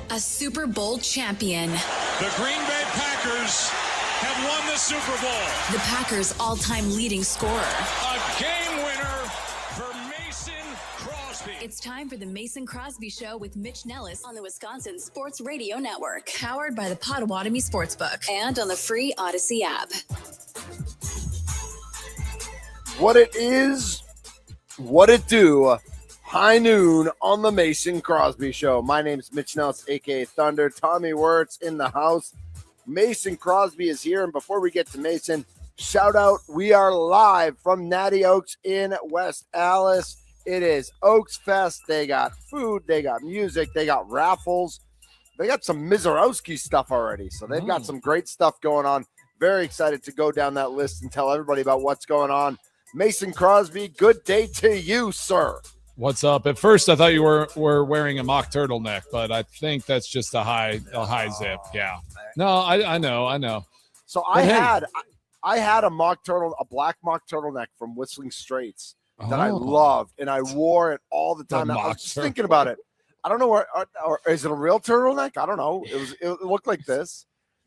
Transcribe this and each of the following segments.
A Super Bowl champion. The Green Bay Packers have won the Super Bowl. The Packers' all-time leading scorer. A game winner for Mason Crosby. It's time for the Mason Crosby Show with Mitch Nellis on the Wisconsin Sports Radio Network. Powered by the Potawatomi Sportsbook and on the free Odyssey app. What it is, what it do. High noon on the Mason Crosby Show. My name is Mitch Nellis, a.k.a. Thunder. Tommy Wirtz in the house. Mason Crosby is here. And before we get to Mason, shout out, we are live from Natty Oaks in West Allis. It is Oaks Fest. They got food. They got music. They got raffles. They got some Mizorowski stuff already. So they've got some great stuff going on. Very excited to go down that list and tell everybody about what's going on. Mason Crosby, good day to you, sir. What's up? At first, I thought you were wearing a mock turtleneck, but I think that's just a high zip. Yeah. No, I know. So I had a black mock turtleneck from Whistling Straits that I loved, and I wore it all the time. I was just thinking about it. I don't know or is it a real turtleneck? I don't know. It looked like this.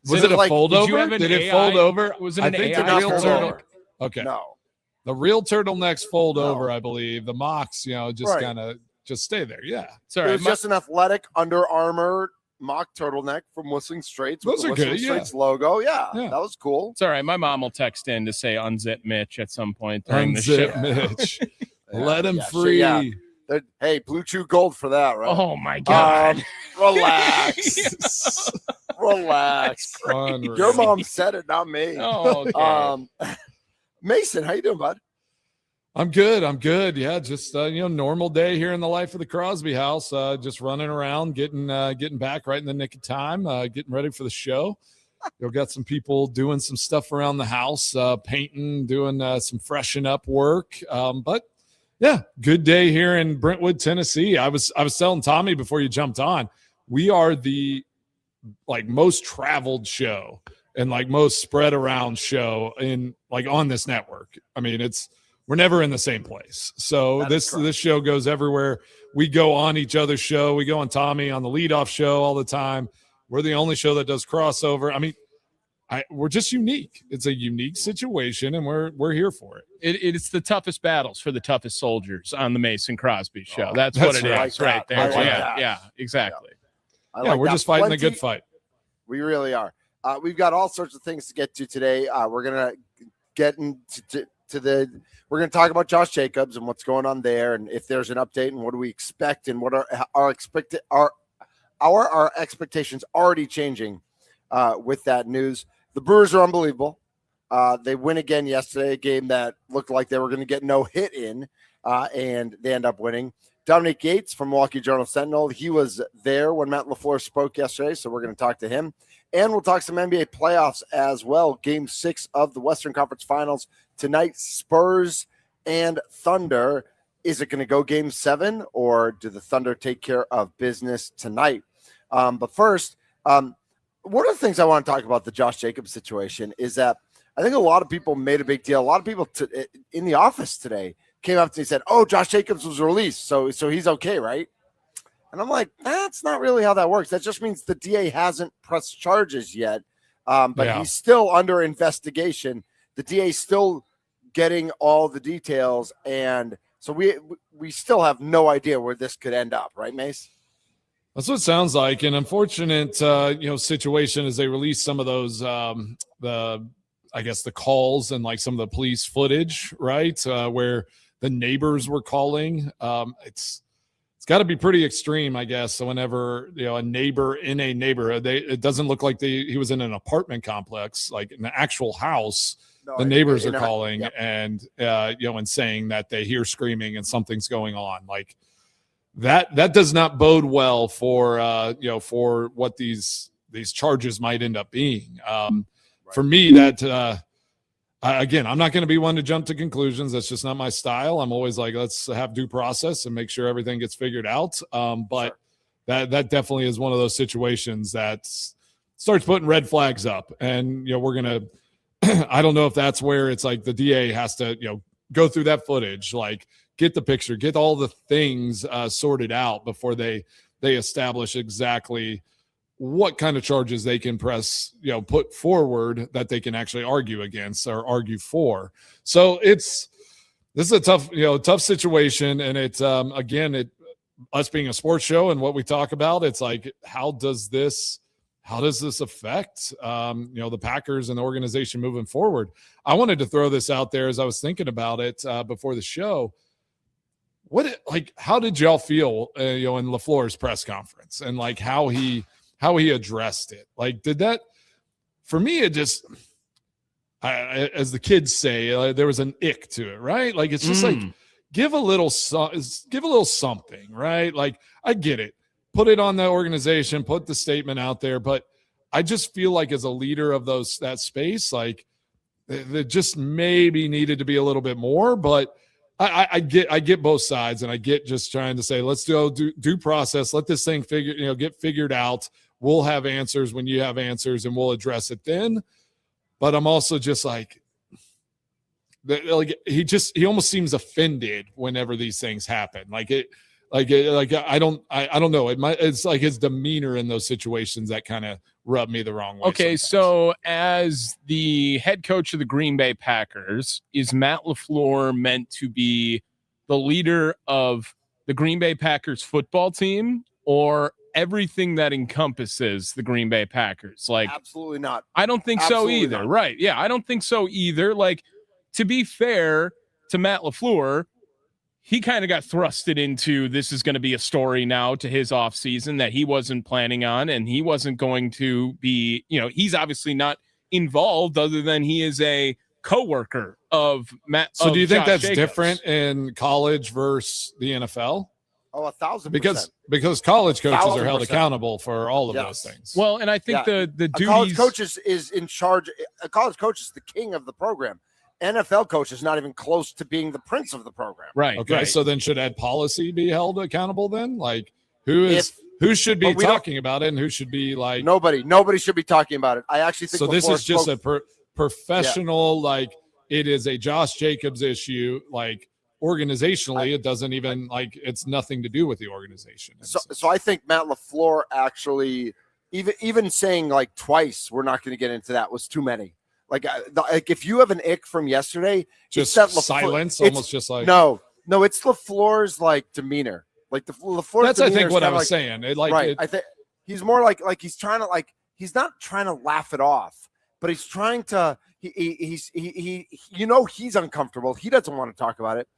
Was it a fold over? Did it fold over? Was it an think AI the real turtleneck? Okay. No. The real turtlenecks fold over, I believe. The mocks, just kind of just stay there. Yeah. Sorry, it was just an athletic Under Armour mock turtleneck from Whistling Straits. Those are good, Straits logo. Yeah, that was cool. It's all right. My mom will text in to say unzip Mitch at some point during the show. Mitch. Let him free. Hey, Blue Chew Gold for that, right? Oh, my God. Relax. Relax. Your mom said it, not me. Oh, okay. Mason, how you doing, bud? I'm good. Yeah, just normal day here in the life of the Crosby house. Just running around, getting back right in the nick of time, getting ready for the show. You've got some people doing some stuff around the house, painting, doing some freshen up work. But yeah, good day here in Brentwood, Tennessee. I was telling Tommy before you jumped on, we are the most traveled show and most spread around show in on this network. I mean, we're never in the same place. So this show goes everywhere. We go on each other's show. We go on Tommy on the leadoff show all the time. We're the only show that does crossover. I mean, we're just unique. It's a unique situation, and we're here for it. It's the toughest battles for the toughest soldiers on the Mason Crosby Show. That's what it is right there. Yeah, exactly. We're just fighting the good fight. We really are. We've got all sorts of things to get to today. We're gonna get into we're gonna talk about Josh Jacobs and what's going on there, and if there's an update and what do we expect, and what are our expectations already changing with that news. The Brewers are unbelievable. They win again yesterday, a game that looked like they were going to get no hit in, and they end up winning. Dominic Yates from Milwaukee Journal-Sentinel, he was there when Matt LaFleur spoke yesterday, so we're going to talk to him. And we'll talk some NBA playoffs as well. Game 6 of the Western Conference Finals tonight, Spurs and Thunder. Is it going to go Game 7, or do the Thunder take care of business tonight? But first, one of the things I want to talk about the Josh Jacobs situation is that I think a lot of people made a big deal. A lot of people in the office today came up to me and said, "Oh, Josh Jacobs was released, so he's okay, right?" And I'm like, that's not really how that works. That just means the DA hasn't pressed charges yet, but he's still under investigation. The DA is still getting all the details, and so we still have no idea where this could end up, right, Mace? That's what it sounds like. An unfortunate, situation as they release some of those, the calls and some of the police footage, right, where the neighbors were calling. It's got to be pretty extreme, I guess. So whenever a neighbor in a neighborhood, it doesn't look like he was in an apartment complex, like an actual house. No, the neighbors are calling and and saying that they hear screaming and something's going on. Like that does not bode well for for what these charges might end up being. For me, that again, I'm not going to be one to jump to conclusions. That's just not my style. I'm always like, let's have due process and make sure everything gets figured out. But that definitely is one of those situations that starts putting red flags up. And, we're going to – I don't know if that's where it's like the DA has to, go through that footage, get the picture, get all the things sorted out before they they establish exactly what kind of charges they can put forward that they can actually argue against or argue for. So this is a tough situation. And it's, again, us being a sports show and what we talk about, it's like, how does this affect, the Packers and the organization moving forward? I wanted to throw this out there as I was thinking about it before the show. How did y'all feel, in LaFleur's press conference and like how he addressed it? Like, did that, for me, it just, as the kids say, there was an ick to it, right? Like, it's just like, give a little something, right? Like, I get it. Put it on the organization, put the statement out there. But I just feel like as a leader of that space, like, there just maybe needed to be a little bit more. But I get both sides, and I get just trying to say, let's do due process. Let this thing get figured out. We'll have answers when you have answers, and we'll address it then. But I'm also just like he almost seems offended whenever these things happen. I don't know. It's like his demeanor in those situations that kind of rub me the wrong way. Okay, sometimes. So as the head coach of the Green Bay Packers, is Matt LaFleur meant to be the leader of the Green Bay Packers football team, or everything that encompasses the Green Bay Packers? Like, absolutely not. I don't think Absolutely so either. not. Right? Yeah, I don't think so either. Like, to be fair to Matt LaFleur, he kind of got thrusted into, this is going to be a story now to his offseason that he wasn't planning on, and he wasn't going to be, he's obviously not involved other than he is a coworker of Matt. So do you think Josh that's Jacobs. different in college versus the NFL? Oh, 1,000%. Because college coaches are 1,000%. held accountable for all of those things. Well, and I think the duties, a college coach is in charge. A college coach is the king of the program. NFL coach is not even close to being the prince of the program. Right. Okay. Right. So then should ed policy be held accountable then? Like, who should be talking about it, and who should be like, nobody should be talking about it. I actually think so. This is just a professional, like, it is a Josh Jacobs issue. Like, organizationally, it doesn't even it's nothing to do with the organization. So I think Matt LaFleur actually, even saying like twice, we're not going to get into that, was too many. Like if you have an ick from yesterday, just it's that silence, almost just like no, it's LaFleur's like demeanor. Like the LaFleur's. That's I think what I was saying. I think he's more like he's trying to he's not trying to laugh it off, but he's trying to. He's uncomfortable. He doesn't want to talk about it,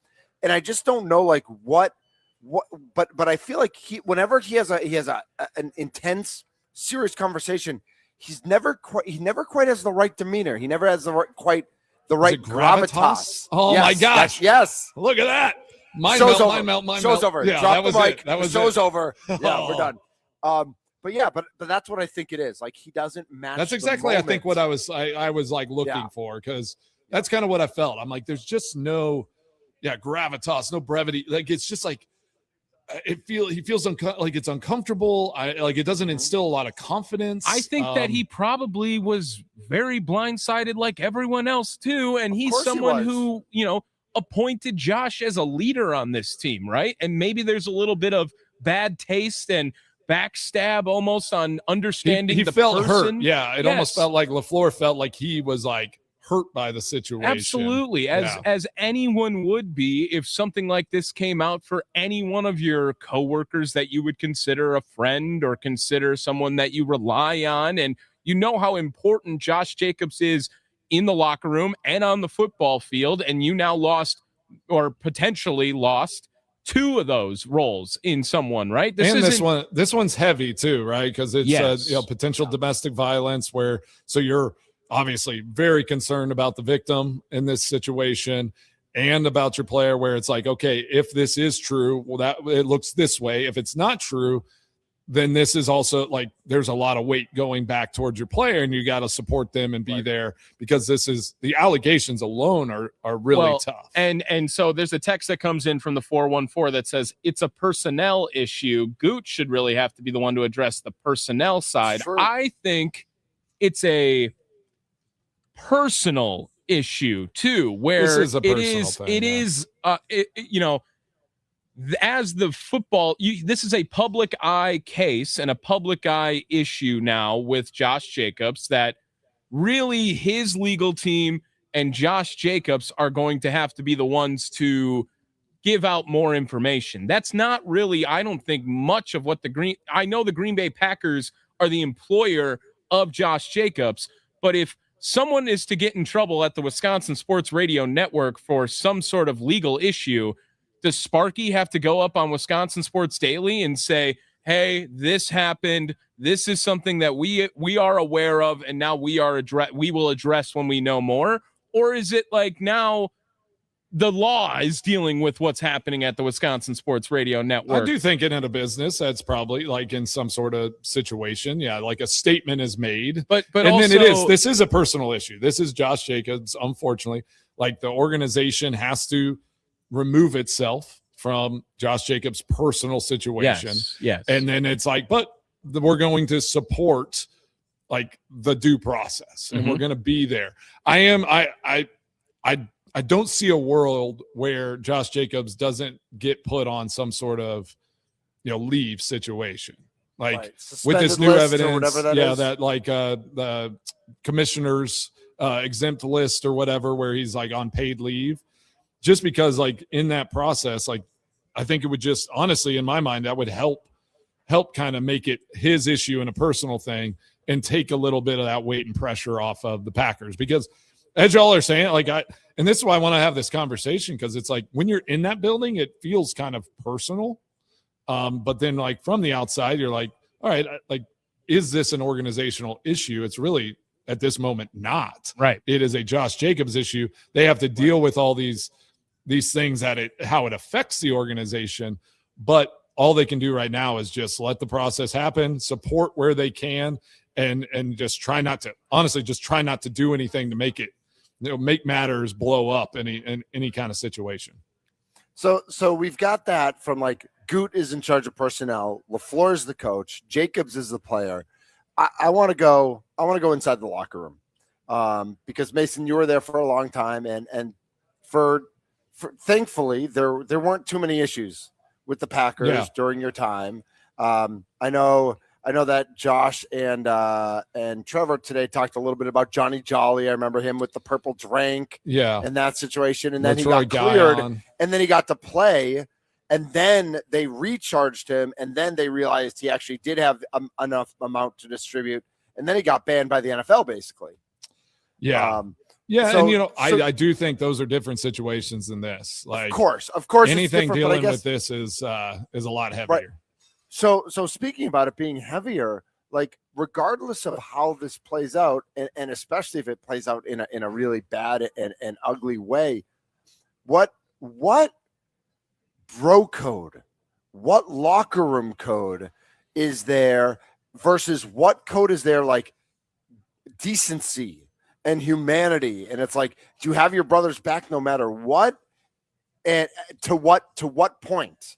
and I just don't know what. But I feel like whenever he has an intense, serious conversation, he never quite has the right demeanor. He never has the right gravitas. Oh, yes, my gosh! Yes, look at that. Mine melt. Show's over. Yeah, Drop that was the mic. it. That was show's it. over. Yeah, we're done. But that's what I think it is. Like, he doesn't match. That's exactly I think what I was like looking for, because that's kind of what I felt. I'm like, there's just no gravitas, no brevity. Like, it's just like he feels like it's uncomfortable. It doesn't instill a lot of confidence. I think that he probably was very blindsided like everyone else too. And he's someone who, appointed Josh as a leader on this team, right? And maybe there's a little bit of bad taste and backstab almost on understanding he the felt person. Hurt. Yeah, it almost felt like LaFleur felt like he was like hurt by the situation. Absolutely, as anyone would be if something like this came out for any one of your coworkers that you would consider a friend or consider someone that you rely on. And you know how important Josh Jacobs is in the locker room and on the football field, and you now lost or potentially lost two of those roles in someone, right? This one's heavy too, right? Because it's potential domestic violence, so you're obviously very concerned about the victim in this situation and about your player, where it's like, okay, if this is true, well, that it looks this way. If it's not true, then this is also like, there's a lot of weight going back towards your player, and you got to support them and be there, because this is the allegations alone are really tough. And so there's a text that comes in from the 414 that says it's a personnel issue. Gooch should really have to be the one to address the personnel side. Sure. I think it's a personal issue too, where this is a personal thing, it is as the football, this is a public eye case and a public eye issue now with Josh Jacobs, that really his legal team and Josh Jacobs are going to have to be the ones to give out more information. That's not really, I don't think, much of what I know the Green Bay Packers are the employer of Josh Jacobs, but if someone is to get in trouble at the Wisconsin Sports Radio Network for some sort of legal issue, does Sparky have to go up on Wisconsin Sports Daily and say, hey, this happened, this is something that we are aware of, and now we will address when we know more? Or is it like now the law is dealing with what's happening at the Wisconsin Sports Radio Network? I do think in a business, that's probably like in some sort of situation. Yeah, like a statement is made. But and also, then this is a personal issue. This is Josh Jacobs, unfortunately. Like the organization has to remove itself from Josh Jacobs' personal situation. Yes. And then it's like, but we're going to support like the due process, and we're going to be there. I don't see a world where Josh Jacobs doesn't get put on some sort of, leave situation, like with this new evidence, that like the commissioner's exempt list or whatever, where he's like on paid leave, just because like in that process, like I think it would just honestly, in my mind, that would help kind of make it his issue and a personal thing, and take a little bit of that weight and pressure off of the Packers. Because as y'all are saying, like and this is why I want to have this conversation, because it's like when you're in that building, it feels kind of personal. But then like from the outside, you're like, all right, like, is this an organizational issue? It's really at this moment not. Right. It is a Josh Jacobs issue. They have to deal with all these things how it affects the organization. But all they can do right now is just let the process happen, support where they can, and just try not to do anything to make it, make matters blow up in any kind of situation. So we've got that from like Goot is in charge of personnel, LaFleur is the coach, Jacobs is the player. I want to go inside the locker room, because Mason, you were there for a long time, and for thankfully there weren't too many issues with the Packers during your time. I know that Josh and Trevor today talked a little bit about Johnny Jolly. I remember him with the purple drink, in that situation, and then he got cleared, and then he got to play, and then they recharged him, and then they realized he actually did have enough amount to distribute, and then he got banned by the NFL, basically. I do think those are different situations than this. Like, of course, anything dealing with this is a lot heavier. Right. So speaking about it being heavier, like regardless of how this plays out, and especially if it plays out in a really bad and ugly way, what bro code, what locker room code is there versus what code is there, like decency and humanity? And it's like, do you have your brother's back no matter what? And to what point?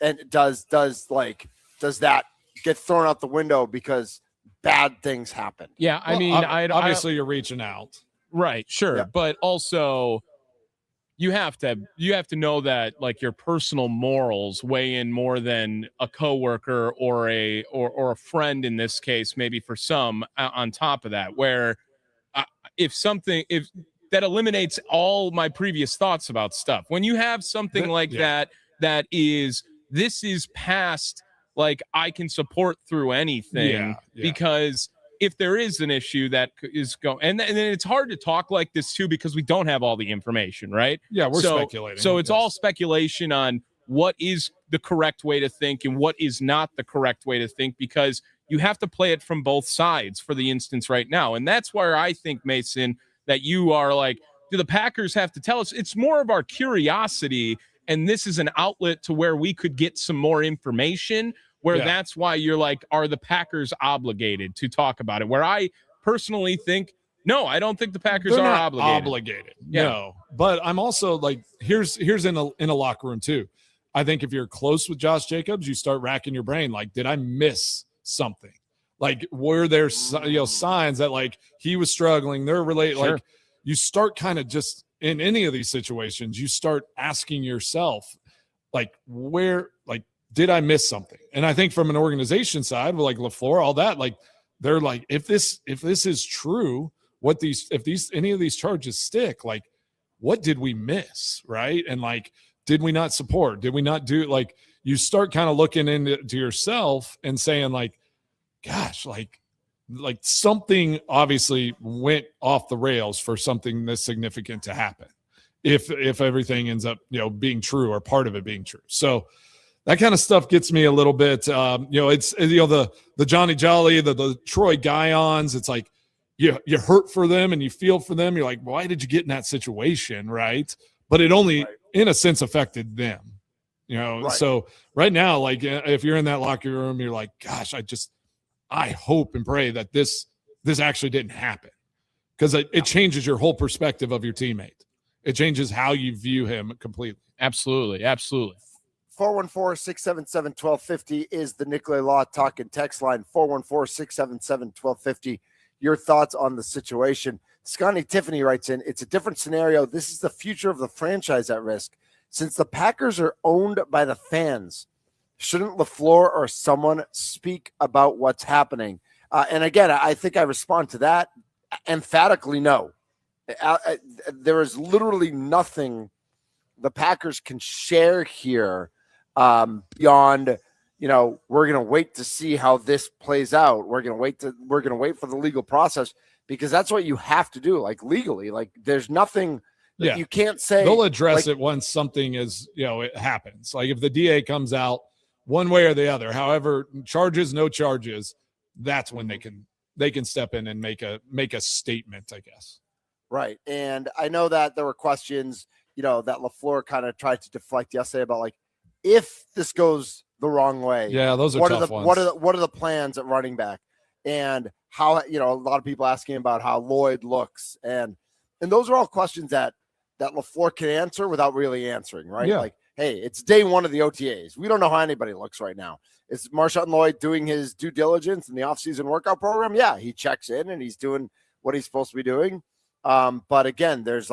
And does that get thrown out the window because bad things happen? Yeah, I mean, obviously you're reaching out, right? Sure, but also you have to know that like your personal morals weigh in more than a coworker or a friend in this case, maybe for some. On top of that, where if that eliminates all my previous thoughts about stuff, when you have something like that is. This is past, like, I can support through anything, because if there is an issue that is going, and then it's hard to talk like this too, because we don't have all the information, right? Yeah, we're speculating. So it's all speculation on what is the correct way to think and what is not the correct way to think, because you have to play it from both sides for the instance right now. And that's where I think, Mason, that you are like, do the Packers have to tell us? It's more of our curiosity. And this is an outlet to where we could get some more information, where that's why you're like, are the Packers obligated to talk about it? Where I personally think, no, I don't think the Packers are obligated. No, but I'm also like, here's in a locker room too. I think if you're close with Josh Jacobs, you start racking your brain. Like, did I miss something? Like, were there signs that like he was struggling? They're related. Sure. Like, you start kind of just in any of these situations, you start asking yourself, like where, like, did I miss something? And I think from an organization side, with like LaFleur, all that, like they're like, if this is true, if any of these charges stick, like what did we miss, right? And like, did we not support? Did we not do, like, you start kind of looking into yourself and saying like, gosh, like something obviously went off the rails for something this significant to happen. If everything ends up, being true or part of it being true. So that kind of stuff gets me a little bit, it's, the Johnny Jolly, the Troy Guions. It's like you hurt for them and you feel for them. You're like, why did you get in that situation? Right. But it only, in a sense, affected them, Right. So right now, like if you're in that locker room, you're like, gosh, I hope and pray that this actually didn't happen, because it changes your whole perspective of your teammate. It changes how you view him completely. Absolutely. 414-677-1250 is the Nicolay Law Talk and Text line. 414-677-1250. Your thoughts on the situation. Scotty Tiffany writes in, it's a different scenario. This is the future of the franchise at risk. Since the Packers are owned by the fans, shouldn't LaFleur or someone speak about what's happening? And again, I think I respond to that emphatically no. There is literally nothing the Packers can share here beyond, we're going to wait to see how this plays out. We're going to wait for the legal process, because that's what you have to do, like legally. Like there's nothing that you can't say. They'll address it once something is, it happens. Like if the DA comes out one way or the other, however, charges, no charges, that's when they can step in and make a statement, I guess. Right. And I know that there were questions, that LaFleur kind of tried to deflect yesterday about, like, if this goes the wrong way. Yeah, those are tough ones. What are the plans at running back? And how, a lot of people asking about how Lloyd looks. And those are all questions that LaFleur can answer without really answering, right? Yeah. Like, hey, it's day one of the OTAs. We don't know how anybody looks right now. Is Marshawn Lloyd doing his due diligence in the offseason workout program? Yeah, he checks in and he's doing what he's supposed to be doing. But again, there's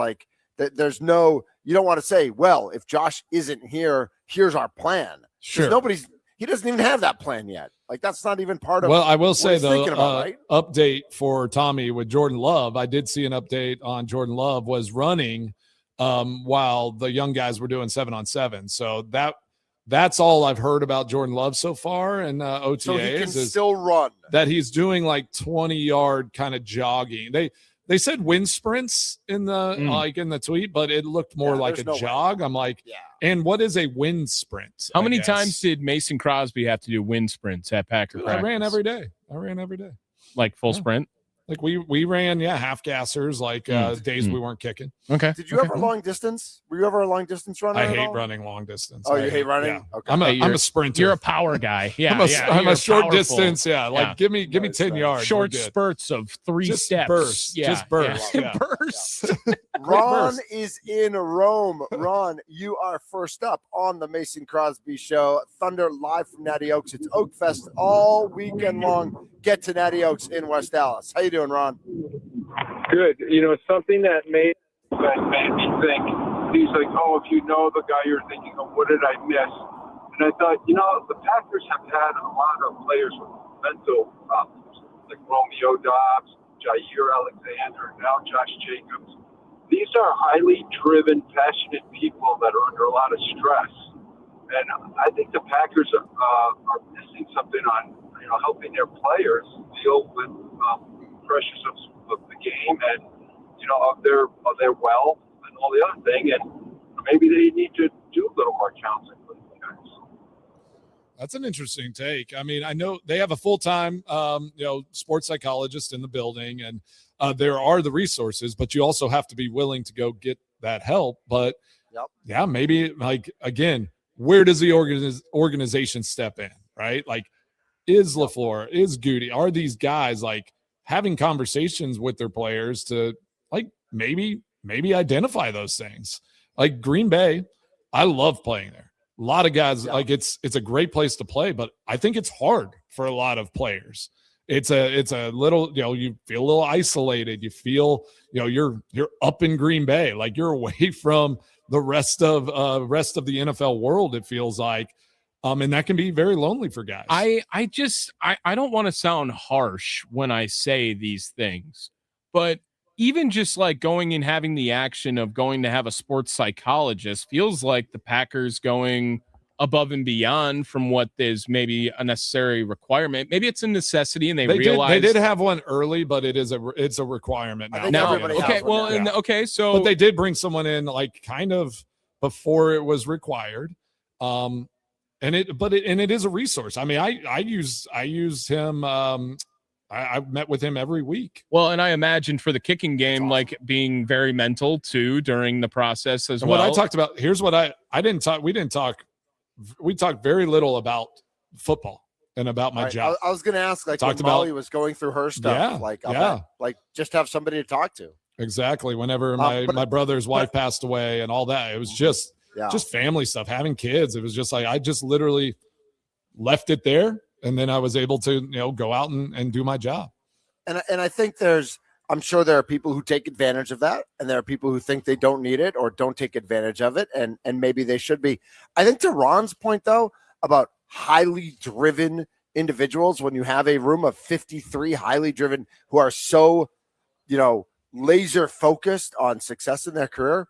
no, you don't want to say, well, if Josh isn't here, here's our plan. Sure. He doesn't even have that plan yet. Like that's not even part of. Well, I will say though, right? Update for Tommy with Jordan Love. I did see an update on Jordan Love was running while the young guys were doing 7-on-7. So that's all I've heard about Jordan Love so far. And OTAs so he can still run. That he's doing like 20-yard kind of jogging. They said wind sprints in the in the tweet, but it looked more like a jog. I'm like, and what is a wind sprint? How many times did Mason Crosby have to do wind sprints at Packer practice? I ran every day. Like full sprint? Like we ran, half gassers, like days we weren't kicking. Okay. Did you ever long distance? Were you ever a long distance runner? I hate running long distance. Oh, you hate running? Yeah. Okay. I'm a sprinter. You're a power guy. Yeah. I'm a short powerful. distance. Yeah. Like give me 10 yards. Short spurts of 3 just steps. Bursts. Yeah. Just bursts. Yeah. Bursts. Ron is in Rome. Ron, you are first up on the Mason Crosby Show. Thunder live from Natty Oaks. It's Oak Fest all weekend long. Get to Natty Oaks in West Dallas. How you doing, Ron? Good. Something that made me think, he's like, oh, if you know the guy, you're thinking, oh, what did I miss? And I thought, the Packers have had a lot of players with mental problems, like Romeo Dobbs, Jair Alexander, now Josh Jacobs. These are highly driven, passionate people that are under a lot of stress. And I think the Packers are missing something on, helping their players deal with pressures of the game and, of their wealth and all the other thing. And maybe they need to do a little more counseling for these guys. That's an interesting take. I mean, I know they have a full-time, sports psychologist in the building, and there are the resources, but you also have to be willing to go get that help. But yeah, maybe like, again, where does the organization step in, right? Like, is LaFleur, is Goody, are these guys like having conversations with their players to like maybe identify those things? Like Green Bay, I love playing there. A lot of guys, like it's a great place to play, but I think it's hard for a lot of players. It's a little, you feel a little isolated. You feel, you're up in Green Bay, like you're away from the rest of the NFL world, it feels like. And that can be very lonely for guys. I don't want to sound harsh when I say these things, but even just like going and having the action of going to have a sports psychologist feels like the Packers going above and beyond from what is maybe a necessary requirement. Maybe it's a necessity, and they realize they did have one early, but it's a requirement now. So but they did bring someone in like kind of before it was required. And it is a resource. I mean, I use him. I met with him every week. Well, and I imagine for the kicking game, like being very mental too during the process as well. What I talked about, here's what I didn't talk. We talked very little about football and about my job. I was going to ask, like, when Molly was going through her stuff, like just have somebody to talk to. Exactly. Whenever my brother's wife passed away and all that, it was just family stuff, having kids. It was just like, I just literally left it there. And then I was able to, go out and do my job. And I think I'm sure there are people who take advantage of that. And there are people who think they don't need it or don't take advantage of it. And maybe they should be. I think to Ron's point, though, about highly driven individuals, when you have a room of 53 highly driven who are so, laser focused on success in their career.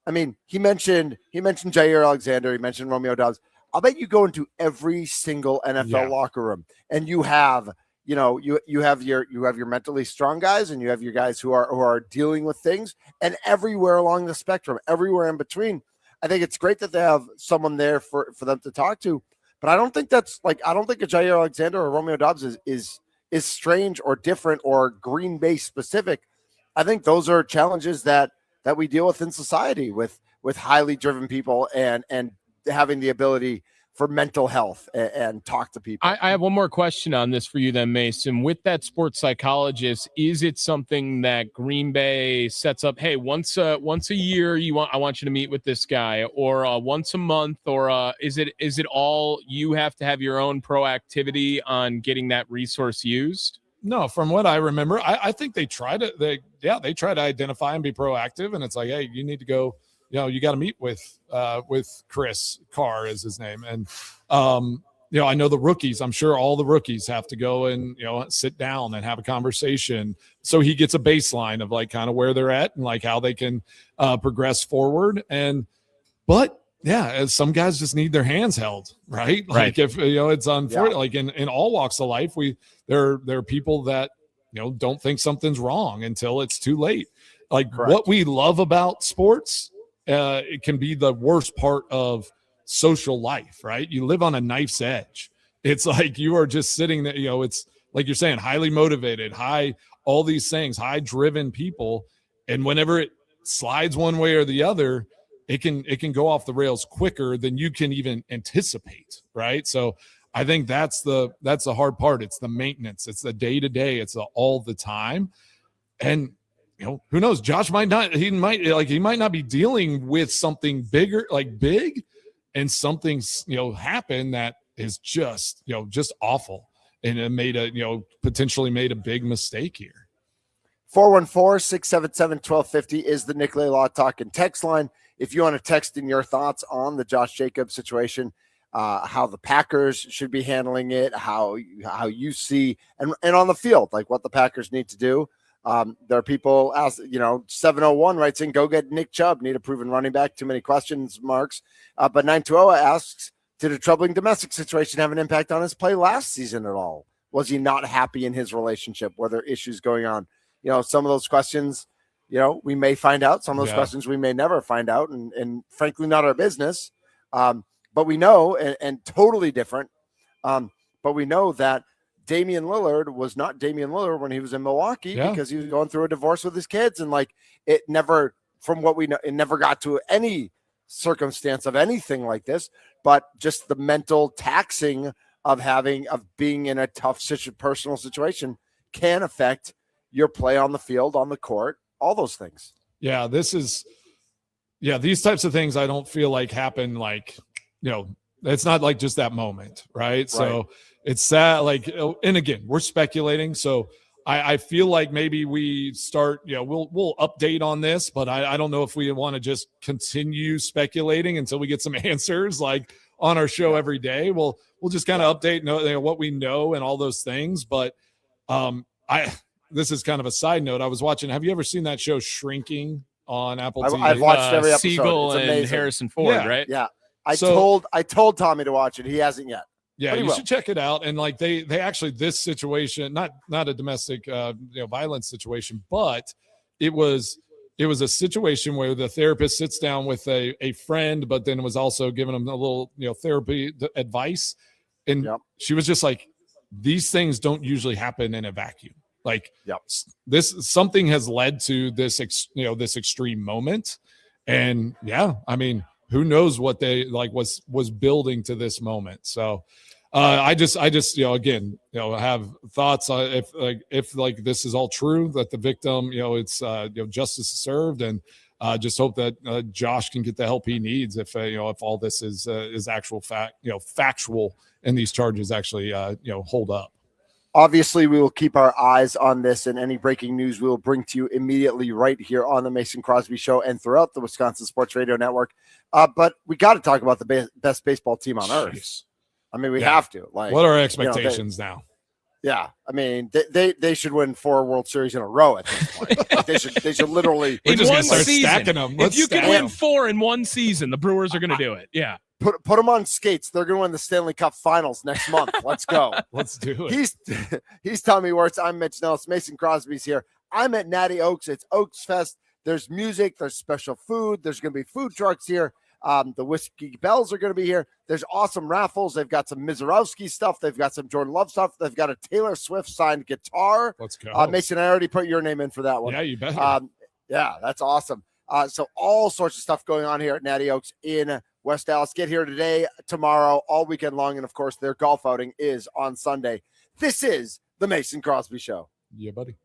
I mean, he mentioned Jair Alexander. He mentioned Romeo Dobbs. I'll bet you go into every single NFL locker room and you have, you have your mentally strong guys and you have your guys who are dealing with things, and everywhere along the spectrum, everywhere in between. I think it's great that they have someone there for them to talk to, but I don't think a Jair Alexander or Romeo Dobbs is strange or different or Green Bay specific. I think those are challenges that we deal with in society with highly driven people and having the ability for mental health and talk to people. I have one more question on this for you then, Mason. With that sports psychologist, is it something that Green Bay sets up? Hey, once a year, I want you to meet with this guy, or once a month, or is it all you have to have your own proactivity on getting that resource used? No, from what I remember, I think they try to identify and be proactive, and it's like, hey, you need to go. You got to meet with Chris Carr is his name. And, I know the rookies, I'm sure all the rookies have to go and, sit down and have a conversation. So he gets a baseline of like kind of where they're at and like how they can progress forward. But some guys just need their hands held, right? Like if, it's unfortunate, like in all walks of life, there are people that, don't think something's wrong until it's too late. Like what we love about sports, it can be the worst part of social life, right? You live on a knife's edge. It's like you are just sitting there, it's like you're saying, highly motivated, all these things, high driven people. And whenever it slides one way or the other, it can go off the rails quicker than you can even anticipate, right? So I think that's the hard part. It's the maintenance. It's the day-to-day. It's the all the time. And who knows? Josh might not be dealing with something bigger, like big, and something's, happen that is just awful. And it potentially made a big mistake here. 414-677-1250 is the Nicolay Law Talk and text line. If you want to text in your thoughts on the Josh Jacobs situation, how the Packers should be handling it, how you see, and on the field, like what the Packers need to do. There are people 701 writes in, go get Nick Chubb, need a proven running back. Too many questions marks. But 920 asks, did a troubling domestic situation have an impact on his play last season at all? Was he not happy in his relationship? Were there issues going on? Some of those questions, we may find out. Some of those questions we may never find out, and frankly, not our business. But we know, and totally different. But we know that Damian Lillard was not Damian Lillard when he was in Milwaukee because he was going through a divorce with his kids. And like, it never, from what we know, it never got to any circumstance of anything like this, but just the mental taxing of being in a tough personal situation can affect your play on the field, on the court, all those things. Yeah. These types of things I don't feel like happen like, it's not like just that moment. Right. So it's sad. Like, and again, we're speculating. So I feel like maybe we start, we'll update on this, but I don't know if we want to just continue speculating until we get some answers like on our show every day. We'll just kind of update what we know and all those things. But this is kind of a side note. I was watching. Have you ever seen that show Shrinking on Apple TV? I've watched every episode. Siegel it's amazing. And Harrison Ford, right? Yeah. I told Tommy to watch it. He hasn't yet. Yeah, you should check it out. And like they actually, this situation, not a domestic violence situation, but it was a situation where the therapist sits down with a friend, but then was also giving him a little therapy advice, and she was just like, these things don't usually happen in a vacuum. Like something has led to this this extreme moment, and I mean, who knows what they was building to this moment. So I just again have thoughts on if this is all true, that the victim it's justice is served, and just hope that Josh can get the help he needs if all this is actual factual and these charges actually hold up. Obviously, we will keep our eyes on this, and any breaking news we will bring to you immediately right here on the Mason Crosby Show and throughout the Wisconsin Sports Radio Network. But we got to talk about the best baseball team on earth. I mean, we have to. Like, what are our expectations now? Yeah, I mean, they should win 4 World Series in a row at this point. Like, they should literally. We're just gonna start stacking them. If you can win 4 in one season, the Brewers are going to do it. Yeah. Put them on skates. They're going to win the Stanley Cup Finals next month. Let's go. Let's do it. He's Tommy Wirtz. I'm Mitch Nellis. Mason Crosby's here. I'm at Natty Oaks. It's Oaks Fest. There's music. There's special food. There's going to be food trucks here. The Whiskey Bells are going to be here. There's awesome raffles. They've got some Mizorowski stuff. They've got some Jordan Love stuff. They've got a Taylor Swift signed guitar. Let's go. Mason, I already put your name in for that one. Yeah, you bet. Yeah, that's awesome. So all sorts of stuff going on here at Natty Oaks in West Dallas. Get here today, tomorrow, all weekend long. And of course, their golf outing is on Sunday. This is the Mason Crosby Show. Yeah, buddy.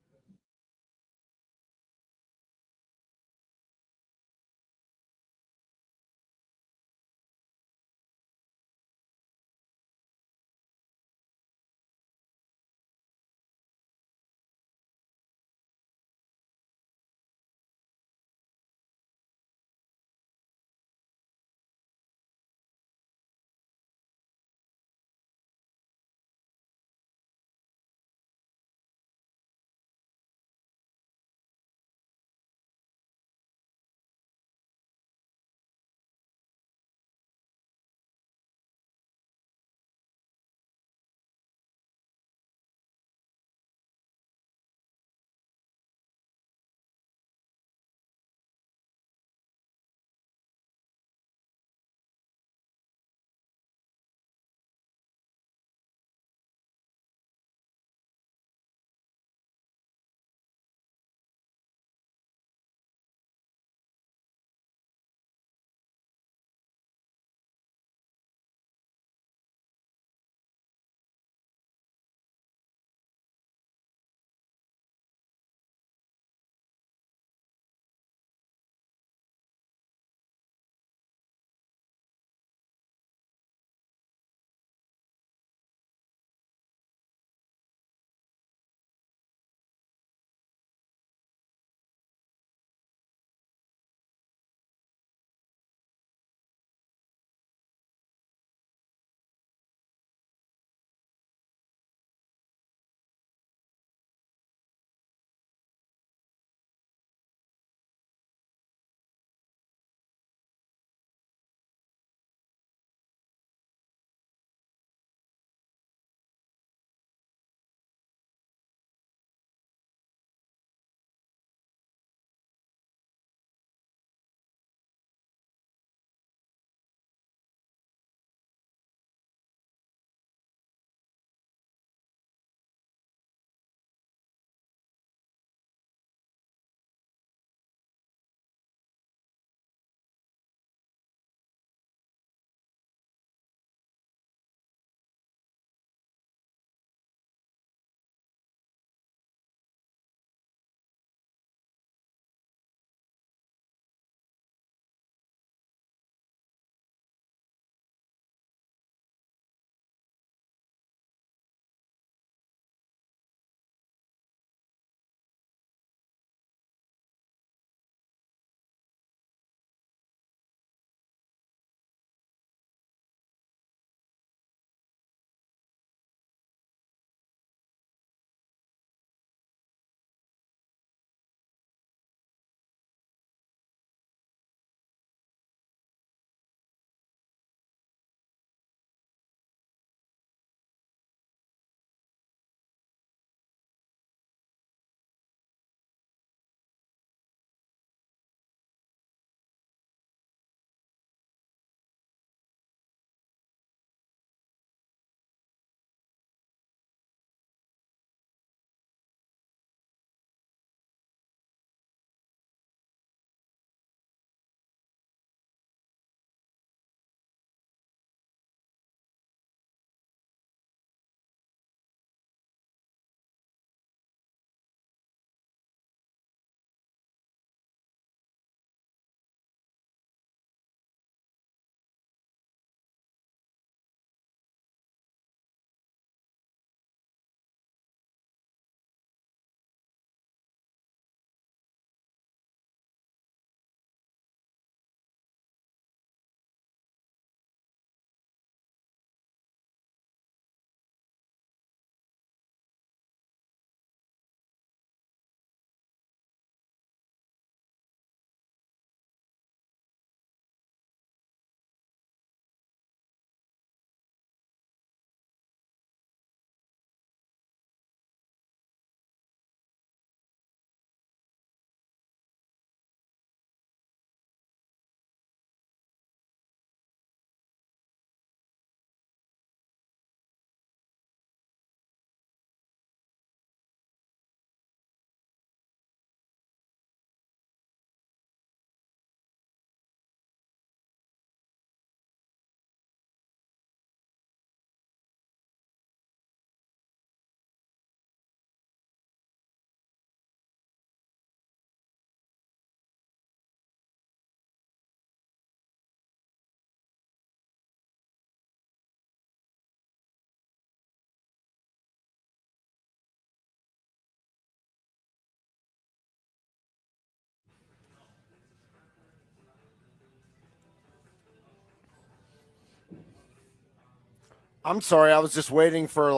I'm sorry. I was just waiting for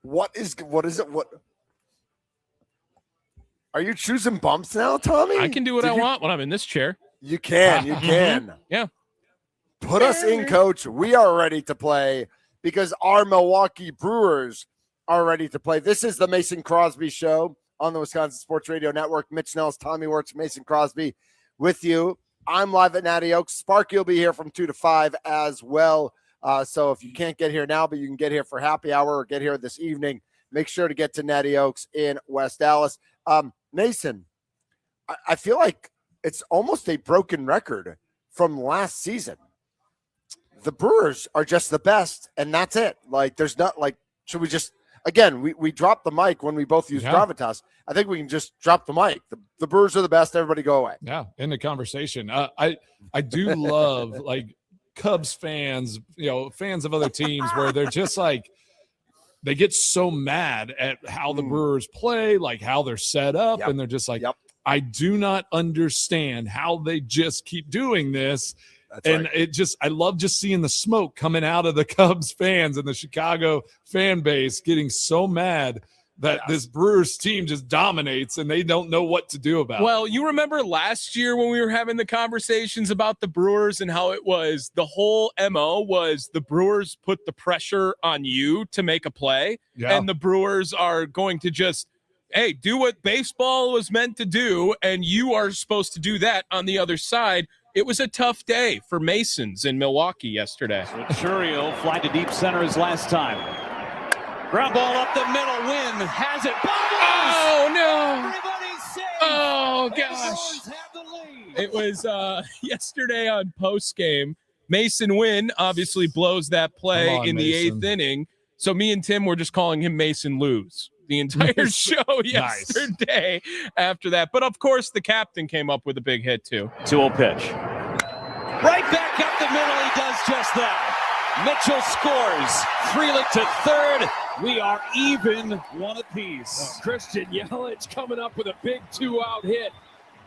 what is it? What are you choosing bumps now, Tommy? I can do what I want when I'm in this chair. You can. You can. Yeah. Put us in, coach. We are ready to play because our Milwaukee Brewers are ready to play. This is the Mason Crosby Show on the Wisconsin Sports Radio Network. Mitch Nellis, Tommy Wirtz, Mason Crosby with you. I'm live at Natty Oaks. Sparky will be here from 2 to 5 as well. So if you can't get here now, but you can get here for happy hour or get here this evening, make sure to get to Natty Oaks in West Dallas. Mason, I feel like it's almost a broken record from last season. The Brewers are just the best, and that's it. There's not should we just again? We dropped the mic when we both use gravitas. I think we can just drop the mic. The Brewers are the best. Everybody go away. Yeah, in the conversation. I do love Cubs fans, fans of other teams where they're just they get so mad at how the Brewers play, how they're set up, and they're just I do not understand how they just keep doing this. That's right. I love just seeing the smoke coming out of the Cubs fans and the Chicago fan base getting so mad that this Brewers team just dominates and they don't know what to do about it. Well, you remember last year when we were having the conversations about the Brewers and how it was the whole MO was the Brewers put the pressure on you to make a play, and the Brewers are going to just, hey, do what baseball was meant to do, and you are supposed to do that on the other side. It was a tough day for Masons in Milwaukee yesterday. Churio fly to deep center his last time. Ground ball up the middle. Wynn has it. Oh, no. Everybody's safe. Oh, gosh. It was yesterday on postgame. Mason Wynn obviously blows that play in the eighth inning. So me and Tim were just calling him Mason Lose the entire show yesterday after that. But, of course, the captain came up with a big hit, too. 2-0 pitch. Right back up the middle. He does just that. Mitchell scores. Frelick to third. We are even, one apiece. Christian Yelich coming up with a big 2-out hit.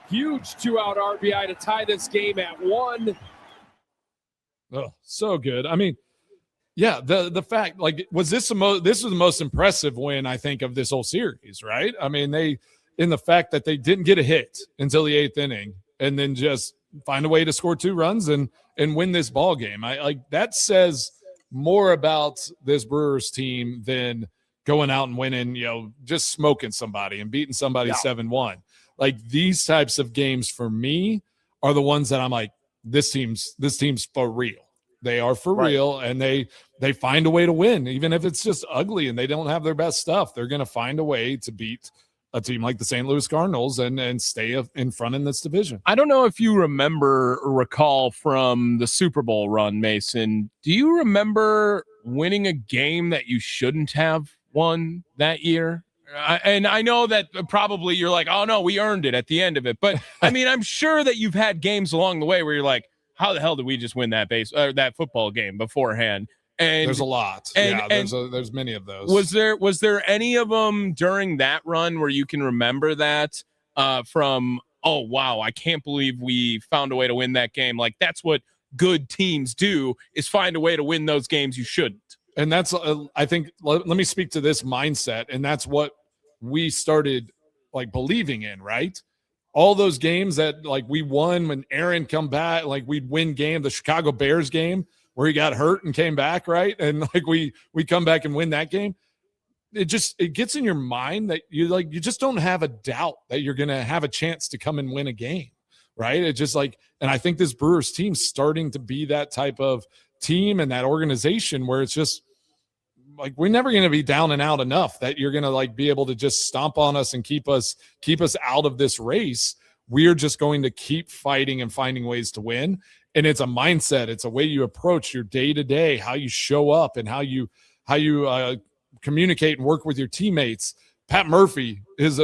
Huge 2-out RBI to tie this game at 1. Oh, so good. I mean, yeah, the fact, was this this was the most impressive win, I think, of this whole series, right? I mean, in the fact that they didn't get a hit until the eighth inning and then just find a way to score 2 runs and win this ball game. That says more about this Brewers team than going out and winning, just smoking somebody and beating somebody 7-1. These types of games for me are the ones that I'm like, this team's for real. They are for real, and they find a way to win, even if it's just ugly and they don't have their best stuff. They're going to find a way to beat a team like the St. Louis Cardinals and stay in front in this division. I don't know if you remember or recall from the Super Bowl run, Mason. Do you remember winning a game that you shouldn't have won that year? And I know that probably you're like, oh, no, we earned it at the end of it. But, I mean, I'm sure that you've had games along the way where you're like, how the hell did we just win that football game beforehand? And there's a lot. There's many of those. Was there any of them during that run where you can remember that from, oh, wow, I can't believe we found a way to win that game. That's what good teams do, is find a way to win those games you shouldn't. And that's, I think, let me speak to this mindset. And that's what we started believing in, right? All those games that we won when Aaron come back, we'd win the Chicago Bears game where he got hurt and came back, right? And we come back and win that game. It gets in your mind that you just don't have a doubt that you're going to have a chance to come and win a game, right? It just and I think this Brewers team's starting to be that type of team and that organization where it's just we're never going to be down and out enough that you're going to be able to just stomp on us and keep us out of this race. We're just going to keep fighting and finding ways to win. And it's a mindset. It's a way you approach your day to day, how you show up and how you communicate and work with your teammates. Pat Murphy is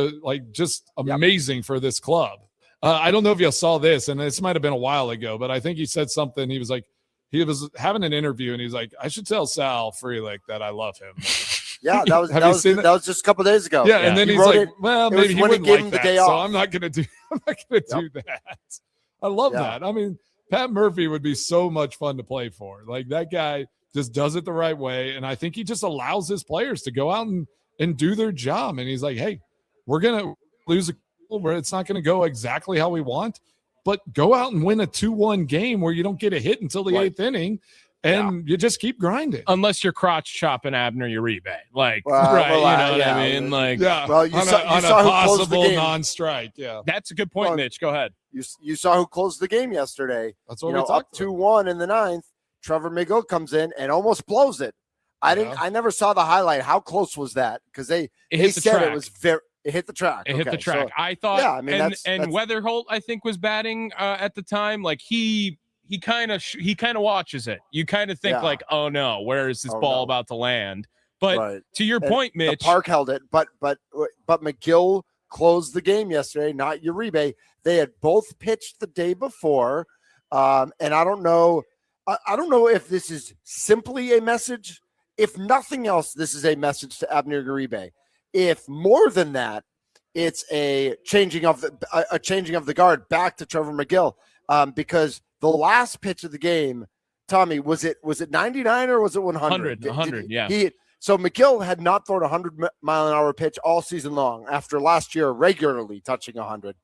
just amazing for this club. I don't know if you saw this, and this might've been a while ago, but I think he said something. He was having an interview and he's like, I should tell Sal Frelick that I love him. Yeah, that was just a couple days ago. Yeah, and then he's like, well, maybe he wouldn't like that, so I'm not going to do that. I love that. I mean, Pat Murphy would be so much fun to play for. That guy, just does it the right way. And I think he just allows his players to go out and do their job. And he's like, hey, we're going to lose where it's not going to go exactly how we want, but go out and win a 2-1 game where you don't get a hit until the 8th inning. And you just keep grinding. Unless you're crotch chopping Abner Uribe. Like, you know what I mean? Like, well, you on saw a who closed the possible game. non-strike. Yeah. That's a good point, Mitch. Go ahead. You saw who closed the game yesterday. That's what we we talked talked up 2-1 in the 9th. Trevor McGill comes in and almost blows it. I never saw the highlight. How close was that? Because they said it was very. It hit the track. It hit the track. So, I thought. Yeah, I mean, and that's Weatherholt, I think, was batting at the time. Like he kind of watches it. You kind of think like, oh no, where is this ball about to land? But to your point, Mitch, the park held it. But McGill closed the game yesterday, not Uribe. They had both pitched the day before, and I don't know. I don't know if this is simply a message. If nothing else, this is a message to Abner Uribe. If more than that, it's a changing of the guard back to Trevor McGill, because the last pitch of the game, Tommy, was it 99 or was it 100? 100, yeah. So McGill had not thrown a 100-mile-an-hour pitch all season long after last year regularly touching 100,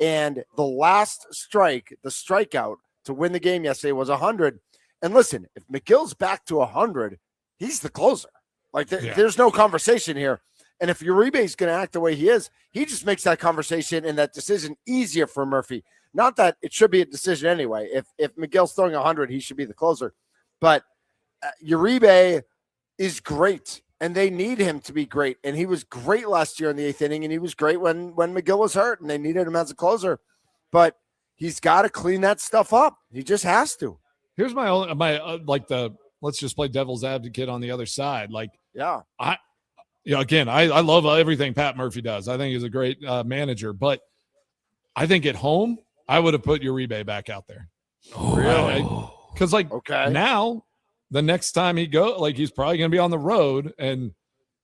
and the last strike, the strikeout to win the game yesterday was 100. And listen, if McGill's back to 100, he's the closer. Like there's no conversation here. And if Uribe is going to act the way he is, he just makes that conversation and that decision easier for Murphy. Not that it should be a decision anyway. If McGill's throwing 100, he should be the closer. But Uribe is great, and they need him to be great. And he was great last year in the 8th inning, and he was great when McGill was hurt, and they needed him as a closer. But he's got to clean that stuff up. He just has to. Here's my let's just play devil's advocate on the other side. Again, I love everything Pat Murphy does. I think he's a great manager, but I think at home, I would have put Uribe back out there. Oh, really? Because now the next time he he's probably going to be on the road, and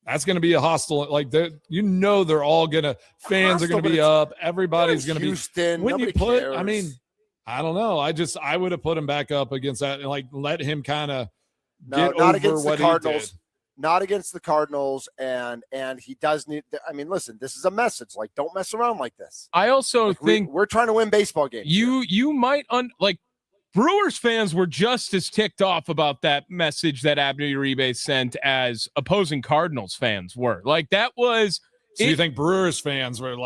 that's going to be a hostile. They're all going to, fans are going to be up. Everybody's going to be Houston. When you put, cares. I mean, I don't know. I would have put him back up against that and let him kind of get not over against what the Cardinals. he did. Not against the Cardinals, and he does need. I mean, listen, this is a message. Don't mess around like this. I also think we're trying to win baseball games. You might Brewers fans were just as ticked off about that message that Abner Uribe sent as opposing Cardinals fans were. Like that was. So you think Brewers fans were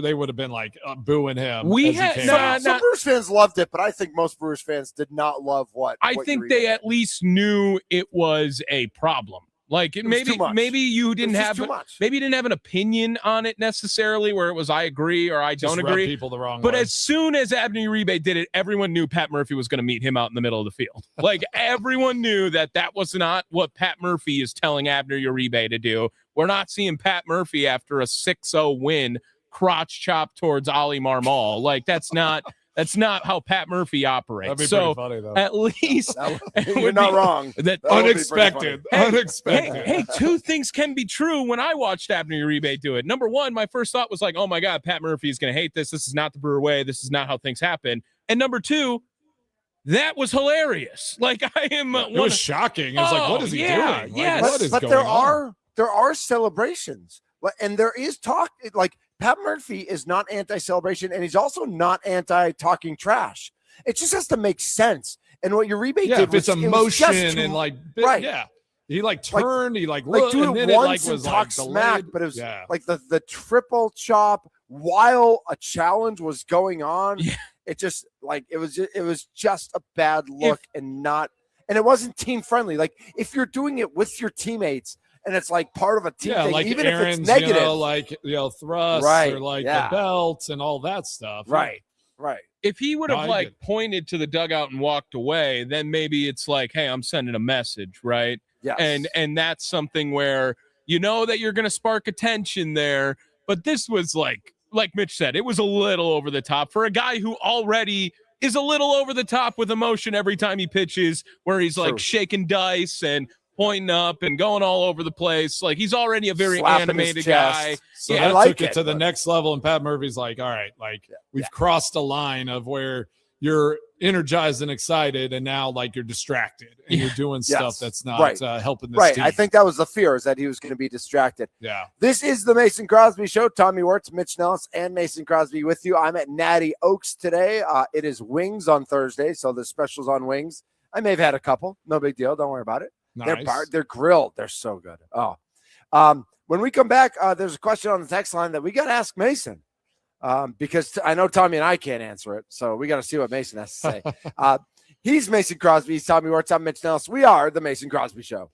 they would have been booing him? Some Brewers fans loved it, but I think most Brewers fans did not love what. I think Uribe they did. at least knew it was a problem. Maybe you didn't have an opinion on it necessarily where it was I agree or I don't agree. People the wrong but way. as soon as Abner Uribe did it, everyone knew Pat Murphy was going to meet him out in the middle of the field. Everyone knew that was not what Pat Murphy is telling Abner Uribe to do. We're not seeing Pat Murphy after a 6-0 win crotch chop towards Ali Marmol. That's not how Pat Murphy operates. That'd be pretty funny, though. At least you're not wrong. Unexpected. Hey, two things can be true when I watched Abner Uribe do it. Number one, my first thought was oh my God, Pat Murphy is going to hate this. This is not the Brewer way. This is not how things happen. And number two, that was hilarious. It was shocking. It was what is he doing? Yes. But there are celebrations, and there is talk. Pat Murphy is not anti-celebration, and he's also not anti-talking trash. It just has to make sense. And what Uribe did if it's emotion and he turned, he looked, do and then it once it and talk smack, delayed. but it was the triple chop while a challenge was going on. Yeah. It just it was just a bad look, and it wasn't team friendly. If you're doing it with your teammates. And it's part of a team thing, even Aaron's, if it's negative. Thrusts or the belts and all that stuff. Right. If he would have pointed to the dugout and walked away, then maybe it's hey, I'm sending a message, right? Yes. And that's something where that you're going to spark attention there. But this was like Mitch said, it was a little over the top for a guy who already is a little over the top with emotion every time he pitches, where he's shaking dice and pointing up and going all over the place. He's already a very animated guy. So that took it to the next level. And Pat Murphy's all right, we've crossed a line of where you're energized and excited, and now like you're distracted and you're doing stuff that's not helping this team. I think that was the fear, is that he was going to be distracted. Yeah. This is the Mason Crosby Show. Tommy Wirtz, Mitch Nellis, and Mason Crosby with you. I'm at Natty Oaks today. It is Wings on Thursday, so the specials on wings. I may have had a couple. No big deal. Don't worry about it. Nice. They're grilled. They're so good. When we come back, there's a question on the text line that we got to ask Mason. Because I know Tommy and I can't answer it, so we got to see what Mason has to say. He's Mason Crosby. He's Tommy Wirtz. I'm Mitch Nellis. We are the Mason Crosby Show.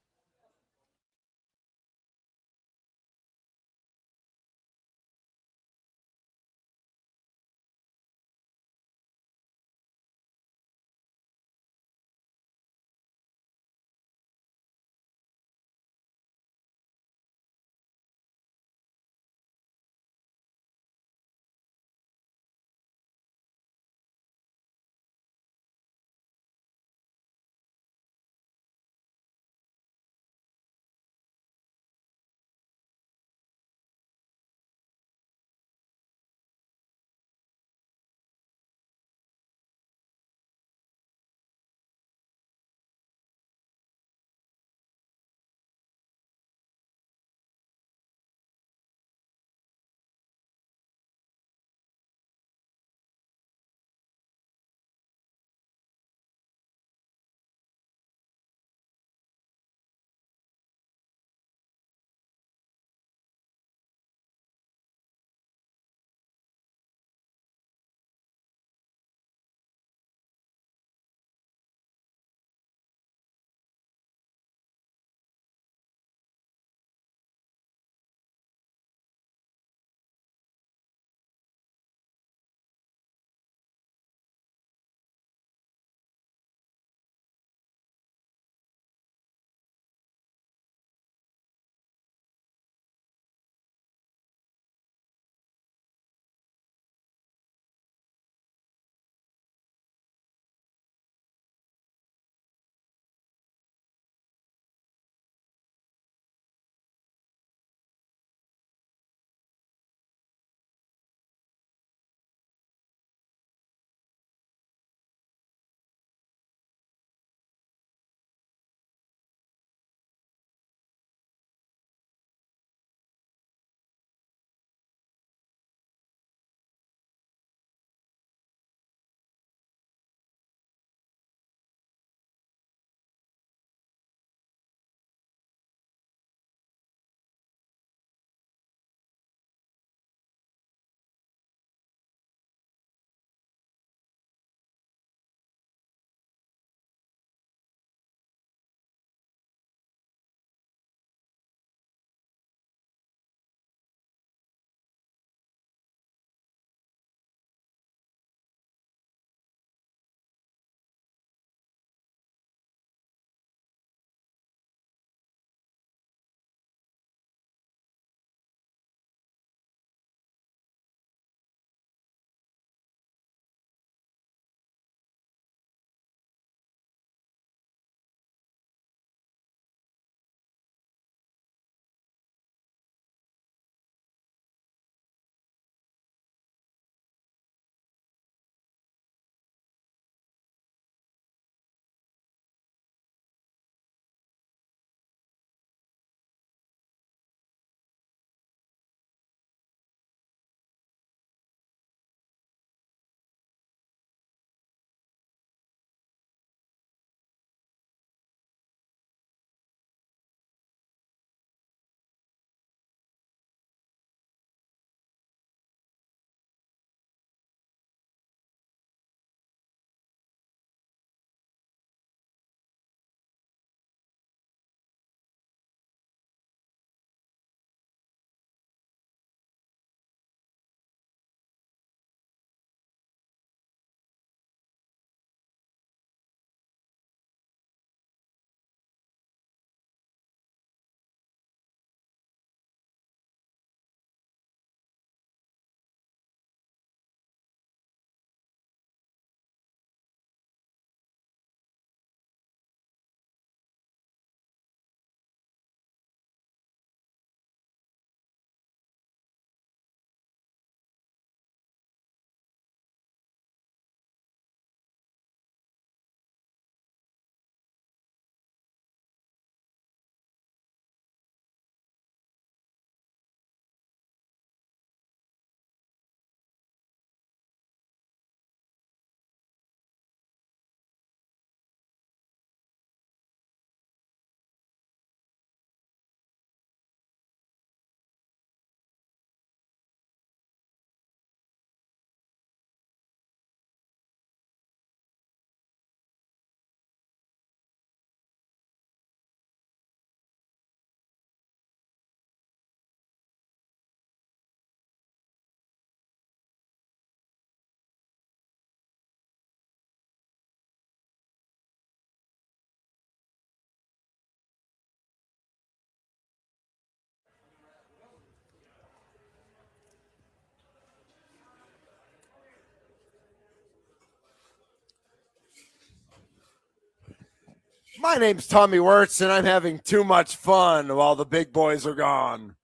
My name's Tommy Wirtz, and I'm having too much fun while the big boys are gone.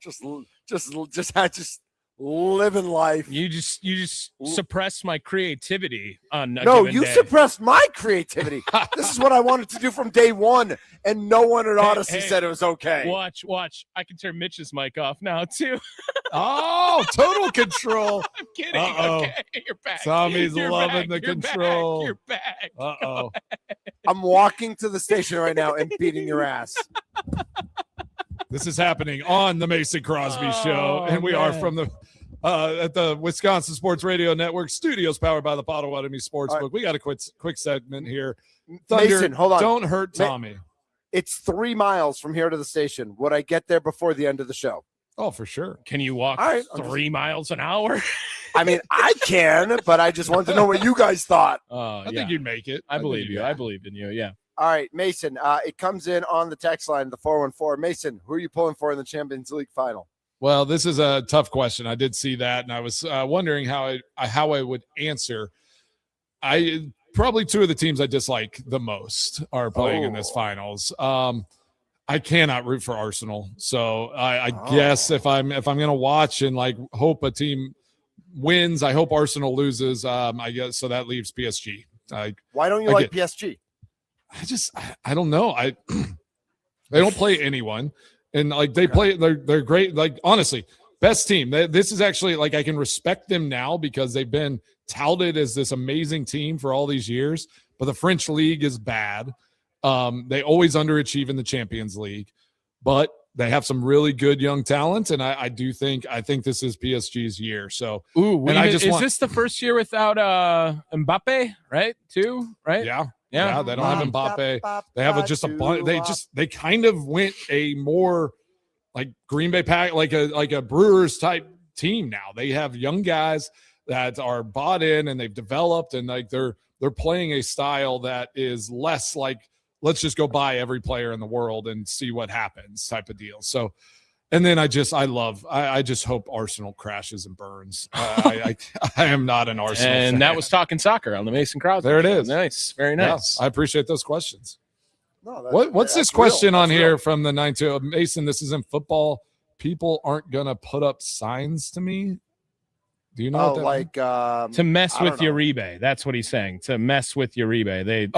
just living life. You just suppress my creativity on a No, given you day. suppressed my creativity. This is what I wanted to do from day one, and no one at Odyssey hey, said it was okay. Watch. I can turn Mitch's mic off now too. Oh, total control. I'm kidding. Uh-oh. Okay, you're back. Tommy's You're loving back. the You're control. Back. You're back. Uh-oh. I'm walking to the station right now and beating your ass. This is happening on the Mason Crosby Show, and we are from the at the Wisconsin Sports Radio Network studios, powered by the Potawatomi Sportsbook. Right. We got a quick segment here. Thunder, Mason, hold on. Don't hurt Tommy. It's 3 miles from here to the station. Would I get there before the end of the show? Oh, for sure. Can you walk All right, 3 miles an hour? I mean, I can, but I just wanted to know what you guys thought. I think you'd make it. I believe you. Yeah. I believe in you. Yeah. All right, Mason, it comes in on the text line, the 414. Mason, who are you pulling for in the Champions League final? Well, this is a tough question. I did see that, and I was wondering how I would answer. Probably 2 of the teams I dislike the most are playing in this finals. I cannot root for Arsenal, so I guess if I'm gonna watch and like hope a team wins, I hope Arsenal loses. I guess so that leaves PSG. Why don't you like PSG? I don't know. They don't play anyone, and like they play, they're great. Like honestly, best team. This is actually like I can respect them now because they've been touted as this amazing team for all these years. But the French league is bad. They always underachieve in the Champions League, but they have some really good young talent, and I think this is PSG's year. So, is this the first year without Mbappe? Right, too. Right. Yeah, they don't have Mbappe. They have just a bunch. They kind of went a more like Green Bay Pack, like a Brewers type team now. They have young guys that are bought in and they've developed, and like they're playing a style that is less like let's just go buy every player in the world and see what happens type of deal. So, and then I just hope Arsenal crashes and burns. I am not an Arsenal fan. And that was Talking Soccer on the Mason Crosby. There it is. Nice. Very nice. Yeah, I appreciate those questions. No, What's this question on here from the 9-2? Mason, this isn't football. People aren't going to put up signs to me. Do you know what that means? To mess with Uribe. That's what he's saying. To mess with Uribe.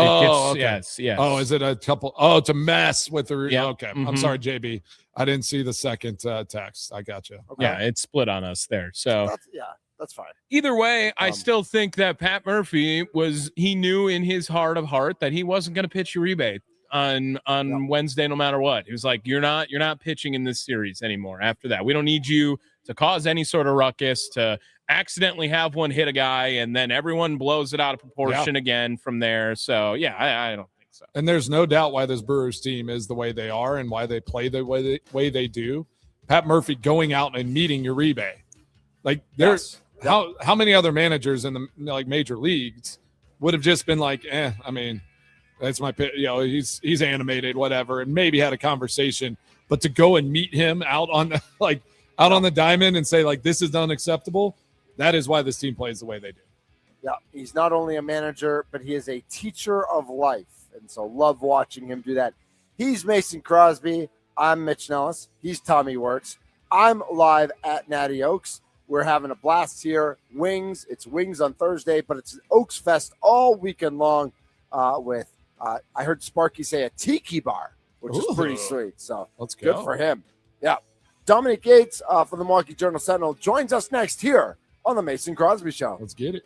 Yes. Oh, is it a couple? Oh, to mess with the Yep. Okay. Mm-hmm. I'm sorry, JB. I didn't see the second text. I got you. Okay. Yeah, it's split on us there. So that's fine. Either way, I still think that Pat Murphy he knew in his heart of heart that he wasn't going to pitch Uribe on Wednesday, no matter what. He was like, you're not pitching in this series anymore. After that, we don't need you to cause any sort of ruckus, to accidentally have one hit a guy, and then everyone blows it out of proportion again from there. So I don't think so. And there's no doubt why this Brewers team is the way they are and why they play the way they do. Pat Murphy going out and meeting Uribe, like there's how many other managers in the major leagues would have just been like, I mean, that's my, he's animated, whatever, and maybe had a conversation, but to go and meet him out on the diamond and say like this is unacceptable. That is why this team plays the way they do. Yeah, he's not only a manager, but he is a teacher of life, and so love watching him do that. He's Mason Crosby. I'm Mitch Nellis. He's Tommy Wirtz. I'm live at Natty Oaks. We're having a blast here. Wings. It's Wings on Thursday, but it's an Oaks Fest all weekend long with, I heard Sparky say a tiki bar, which is pretty sweet. So let's go. Good for him. Yeah. Dominic Yates from the Milwaukee Journal-Sentinel joins us next here on the Mason Crosby Show. Let's get it.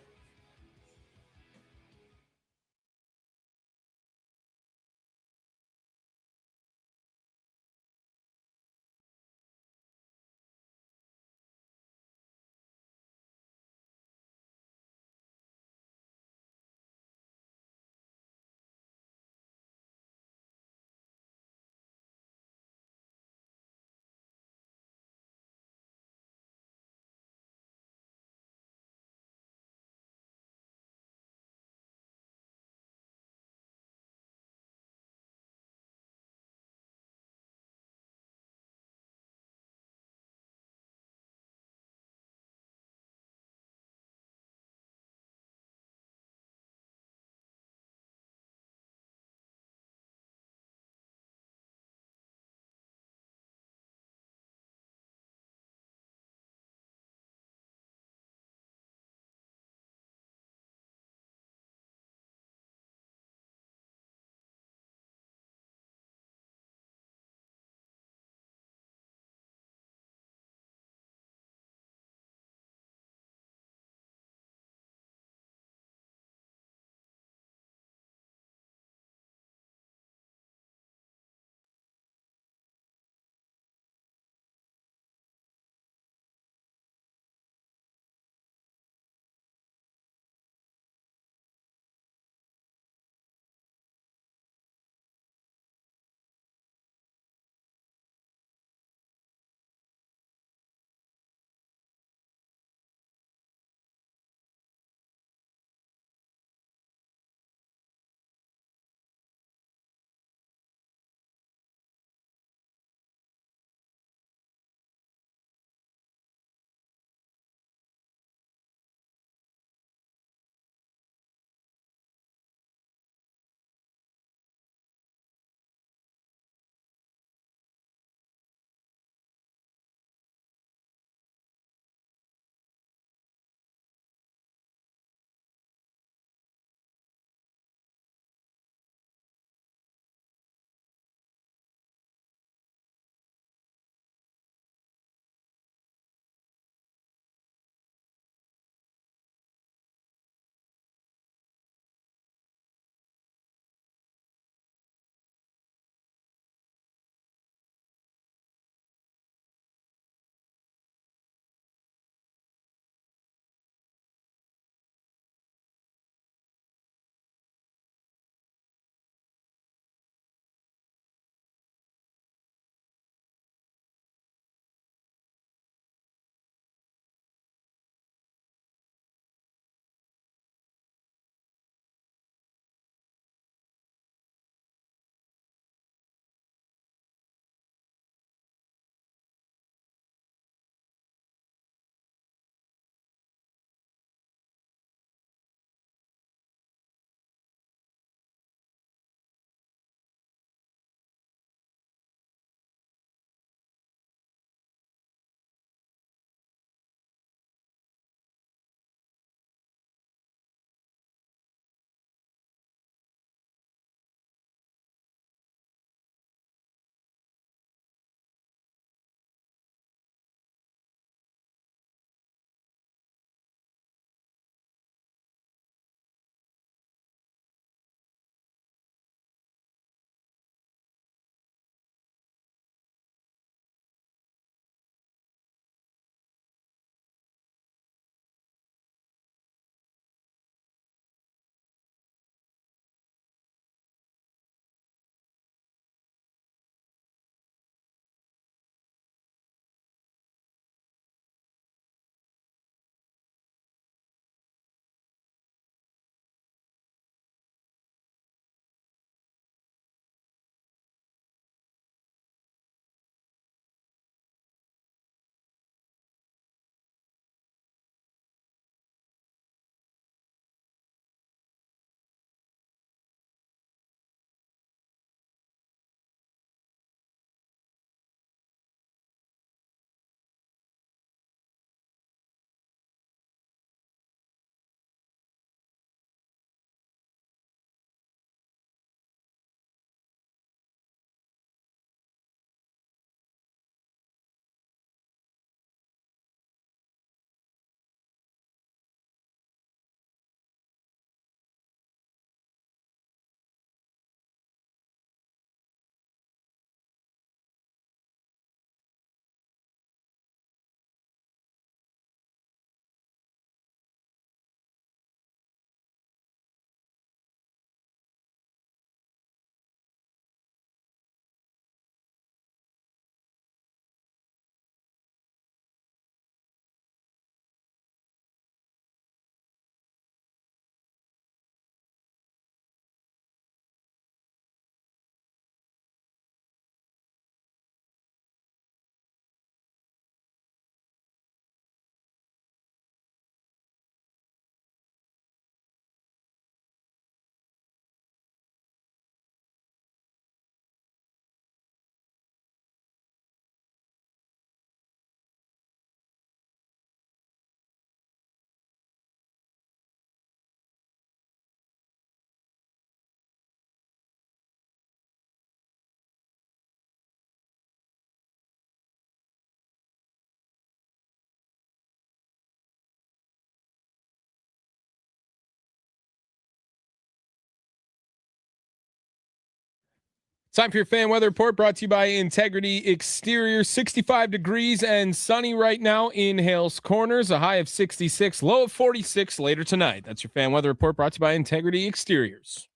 Time for your fan weather report, brought to you by Integrity Exterior. 65 degrees and sunny right now in Hales Corners. A high of 66, low of 46 later tonight. That's your fan weather report, brought to you by Integrity Exteriors.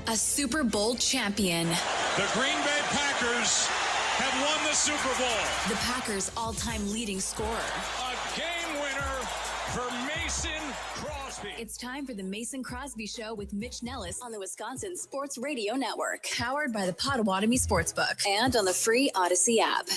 A Super Bowl champion. The Green Bay Packers have won the Super Bowl. The Packers' all-time leading scorer. A game winner for Mason Crosby. It's time for the Mason Crosby Show with Mitch Nellis on the Wisconsin Sports Radio Network. Powered by the Potawatomi Sportsbook and on the free Odyssey app.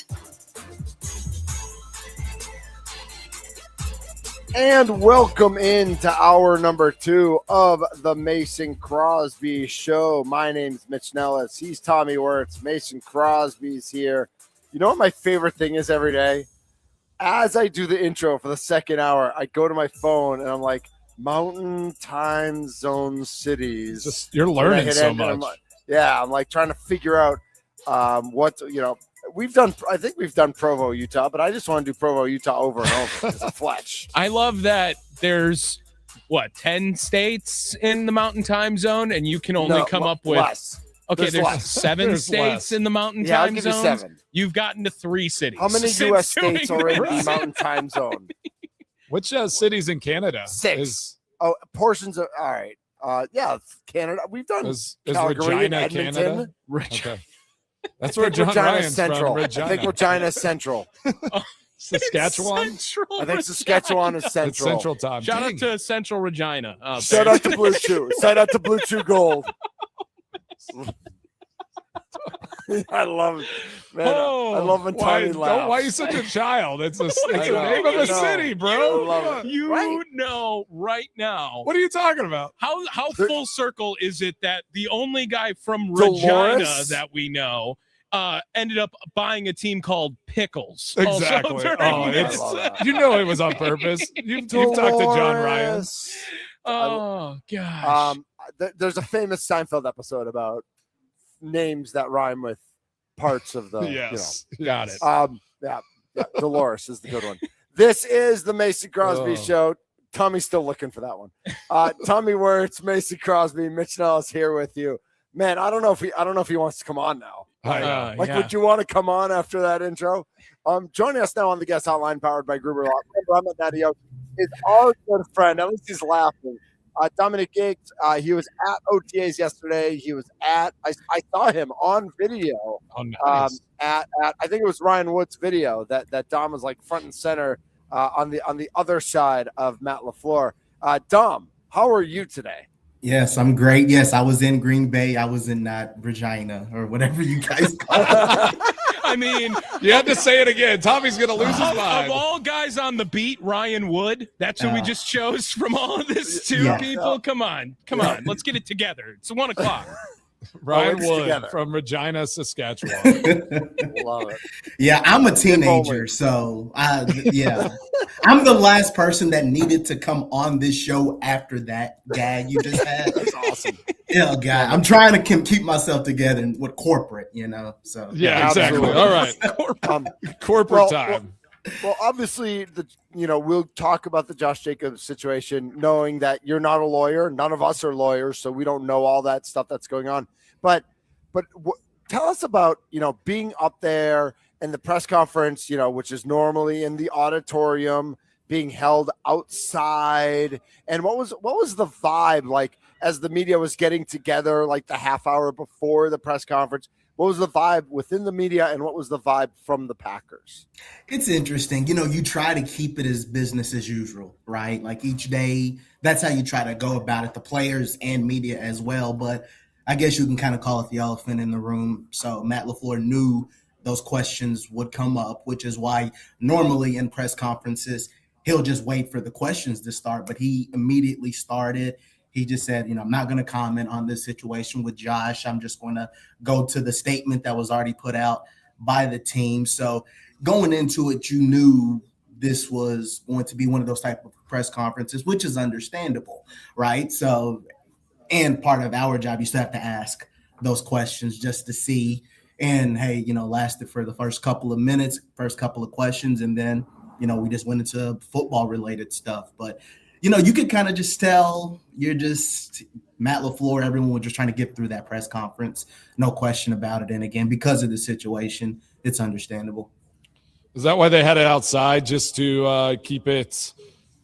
And welcome into hour number 2 of the Mason Crosby Show. My name's Mitch Nellis. He's Tommy Wirtz. Mason Crosby's here. You know what my favorite thing is every day? As I do the intro for the second hour, I go to my phone and I'm like, Mountain Time Zone cities. Just you're learning so much. I'm like trying to figure out what, I think we've done Provo, Utah, but I just want to do Provo, Utah over and over. It's a Fletch. I love that there's 10 states in the Mountain Time Zone, and you can only come up with less. Okay, there's less. 7 There's states less. in the Mountain Yeah, I'll Time give you Zone. 7. You've gotten to 3 cities. How many since U.S. states doing are in this. the Mountain Time Zone? Which cities in Canada? 6. Portions of all right. Canada. We've done Is Calgary, Regina, Edmonton. Canada? Regina. Okay. That's where John Regina Ryan's Central. from. Regina. I think Regina is Central. Saskatchewan. Central I think Saskatchewan is It's Central. Central time. Shout Dang. out to Central Regina. Shout out to Blue Chew. Shout out to Blue Chew Gold. I love it, man. I love when Tommy laughs. Why are you such a child? It's the I name know, of I a know. city, bro. I love it. You Right. know right now. What are you talking about? How full circle is it that the only guy from Dolores? Regina that we know ended up buying a team called Pickles? also Exactly. during Oh, this? I love that. you know it was on purpose. You've talked to John Ryan. Dolores. Oh gosh. There's a famous Seinfeld episode about names that rhyme with parts of the. Yes. Got it. Yeah. Dolores is the good one. This is the Mason Crosby Show. Tommy's still looking for that one. Tommy Wirtz, Mason Crosby, Mitch Nellis here with you. Man, I don't know if he wants to come on now. Would you want to come on after that intro? Joining us now on the guest hotline powered by Gruber Law. Remember, I'm at Natty Oak. Is our good friend, at least he's laughing. Dominic Yates, he was at OTAs yesterday. He was I saw him on video. Oh, nice. At I think it was Ryan Wood's video that Dom was like front and center on the other side of Matt LaFleur. Dom, how are you today? Yes, I'm great. Yes, I was in Green Bay. I was in Regina or whatever you guys call it. I mean, You had to say it again. Tommy's going to lose his of mind. all guys on the beat, Ryan Wood. That's who we just chose from all of this. 2 Yeah. people. Come on. Let's get it together. It's 1:00. Ryan it's Wood together. from Regina, Saskatchewan. Love it. Yeah, I'm a only. teenager, so I'm the last person that needed to come on this show after that gag you just had. That's awesome. Yeah, guy, I'm trying to keep myself together with corporate, So Yeah, exactly. Absolutely. All right. Corporate well, time. Well, obviously, we'll talk about the Josh Jacobs situation, knowing that you're not a lawyer. None of us are lawyers, so we don't know all that stuff that's going on. But tell us about, being up there in the press conference, which is normally in the auditorium, being held outside, and what was the vibe like as the media was getting together, like the half hour before the press conference? What was the vibe within the media, and what was the vibe from the Packers? It's interesting. You try to keep it as business as usual, right? Like each day, that's how you try to go about it, the players and media as well. But I guess you can kind of call it the elephant in the room. So Matt LaFleur knew those questions would come up, which is why normally in press conferences, he'll just wait for the questions to start, but he immediately started. He just said, I'm not going to comment on this situation with Josh. I'm just going to go to the statement that was already put out by the team. So going into it, you knew this was going to be one of those type of press conferences, which is understandable, right? So, and part of our job, you still have to ask those questions just to see. And hey, lasted for the first couple of minutes, first couple of questions, and then we just went into football related stuff. But you could kind of just tell you're just Matt LaFleur. Everyone was just trying to get through that press conference, no question about it. And again, because of the situation, it's understandable. Is that why they had it outside, just to keep it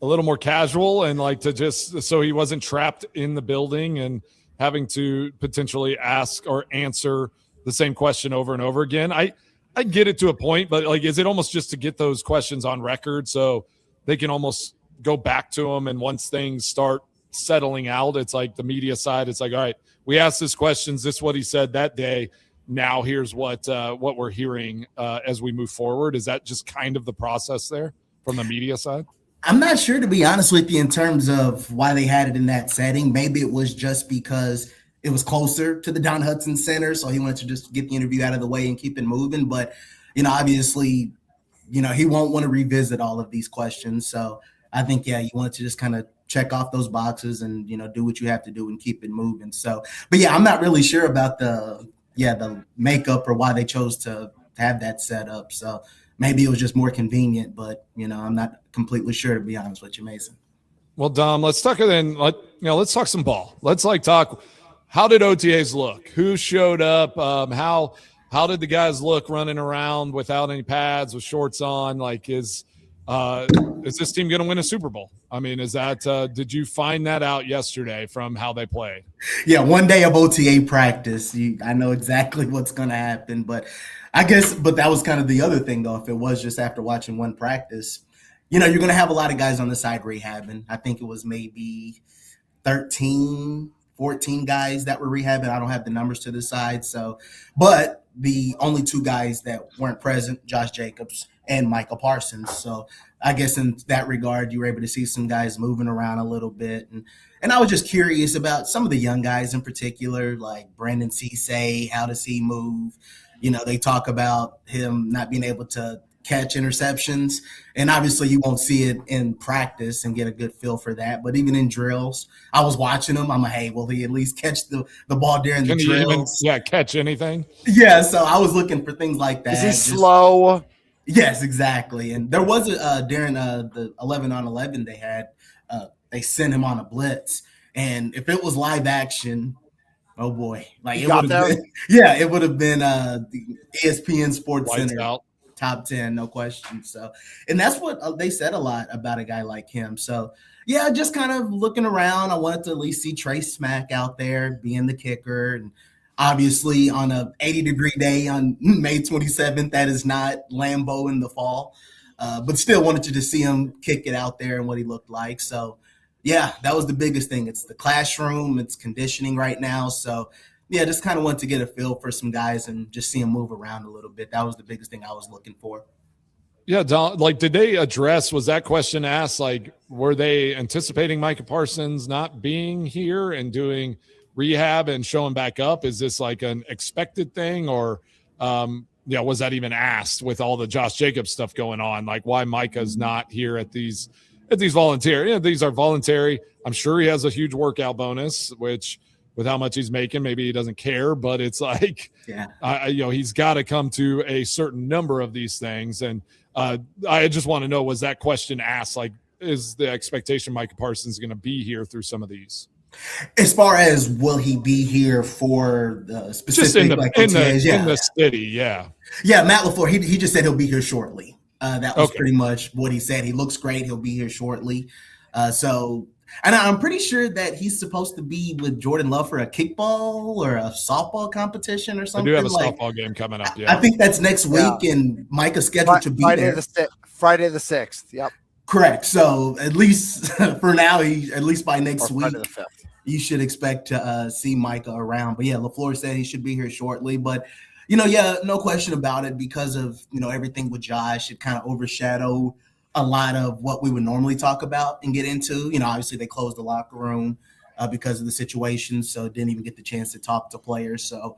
a little more casual and like to just so he wasn't trapped in the building and having to potentially ask or answer the same question over and over again? I get it to a point, but like, is it almost just to get those questions on record so they can almost go back to them? And once things start settling out, it's like the media side, it's like, all right, we asked this questions. This is what he said that day. Now here's what we're hearing as we move forward. Is that just kind of the process there from the media side? I'm not sure, to be honest with you, in terms of why they had it in that setting. Maybe it was just because it was closer to the Don Hutson Center, so he wanted to just get the interview out of the way and keep it moving. But, obviously, he won't want to revisit all of these questions. So I think, you wanted to just kind of check off those boxes and, do what you have to do and keep it moving. So, but I'm not really sure about the makeup or why they chose to have that set up. So maybe it was just more convenient, but, I'm not completely sure, to be honest with you, Mason. Well, Dom, let's talk then. Let's talk some ball. Let's talk. How did OTAs look? Who showed up? How did the guys look running around without any pads, with shorts on? Like, is this team going to win a Super Bowl? I mean, is that did you find that out yesterday from how they played? Yeah, one day of OTA practice. I know exactly what's going to happen, but that was kind of the other thing, though. If it was just after watching one practice, you're going to have a lot of guys on the side rehabbing. I think it was maybe 13, 14 guys that were rehabbing. I don't have the numbers to the side. So, but the only two guys that weren't present, Josh Jacobs and Micah Parsons. So I guess in that regard, you were able to see some guys moving around a little bit. And I was just curious about some of the young guys in particular, like Brandon Cisse. How does he move? They talk about him not being able to catch interceptions, and obviously you won't see it in practice and get a good feel for that. But even in drills, I was watching him. I'm like, hey, will he at least catch the ball during the drills? Catch anything? Yeah, so I was looking for things like that. Is he slow? Yes, exactly. And there was during the 11-on-11 they had, they sent him on a blitz, and if it was live action, oh boy, like it would have been the ESPN Sports Lights Center. Out. Top 10, no question. So, and that's what they said a lot about a guy like him. So, just kind of looking around. I wanted to at least see Trey Smack out there being the kicker. And obviously, on a 80-degree day on May 27th, that is not Lambeau in the fall. But still wanted to just see him kick it out there and what he looked like. So, that was the biggest thing. It's the classroom. It's conditioning right now. So, just kind of wanted to get a feel for some guys and just see them move around a little bit. That was the biggest thing I was looking for. Yeah, Don, did they address, was that question asked, were they anticipating Micah Parsons not being here and doing rehab and showing back up? Is this like an expected thing, or was that even asked with all the Josh Jacobs stuff going on? Like, why Micah's not here at these voluntary? These are voluntary. I'm sure he has a huge workout bonus, which – with how much he's making, maybe he doesn't care, but it's like, he's got to come to a certain number of these things. And I just want to know, was that question asked? Like, is the expectation Micah Parsons going to be here through some of these? As far as will he be here for the specific, just in the city, yeah. Matt LaFleur, he just said he'll be here shortly. That was pretty much what he said. He looks great. He'll be here shortly. And I'm pretty sure that he's supposed to be with Jordan Love for a kickball or a softball competition or something. I do have a softball game coming up. Yeah, I think that's next week, and Micah's scheduled to be there. Friday the 6th. Yep. Correct. So at least for now, at least by next week. Friday the 5th. you should expect to see Micah around. But yeah, LaFleur said he should be here shortly. But yeah, no question about it, because of everything with Josh, it kind of overshadowed a lot of what we would normally talk about and get into. Obviously they closed the locker room because of the situation, so didn't even get the chance to talk to players. So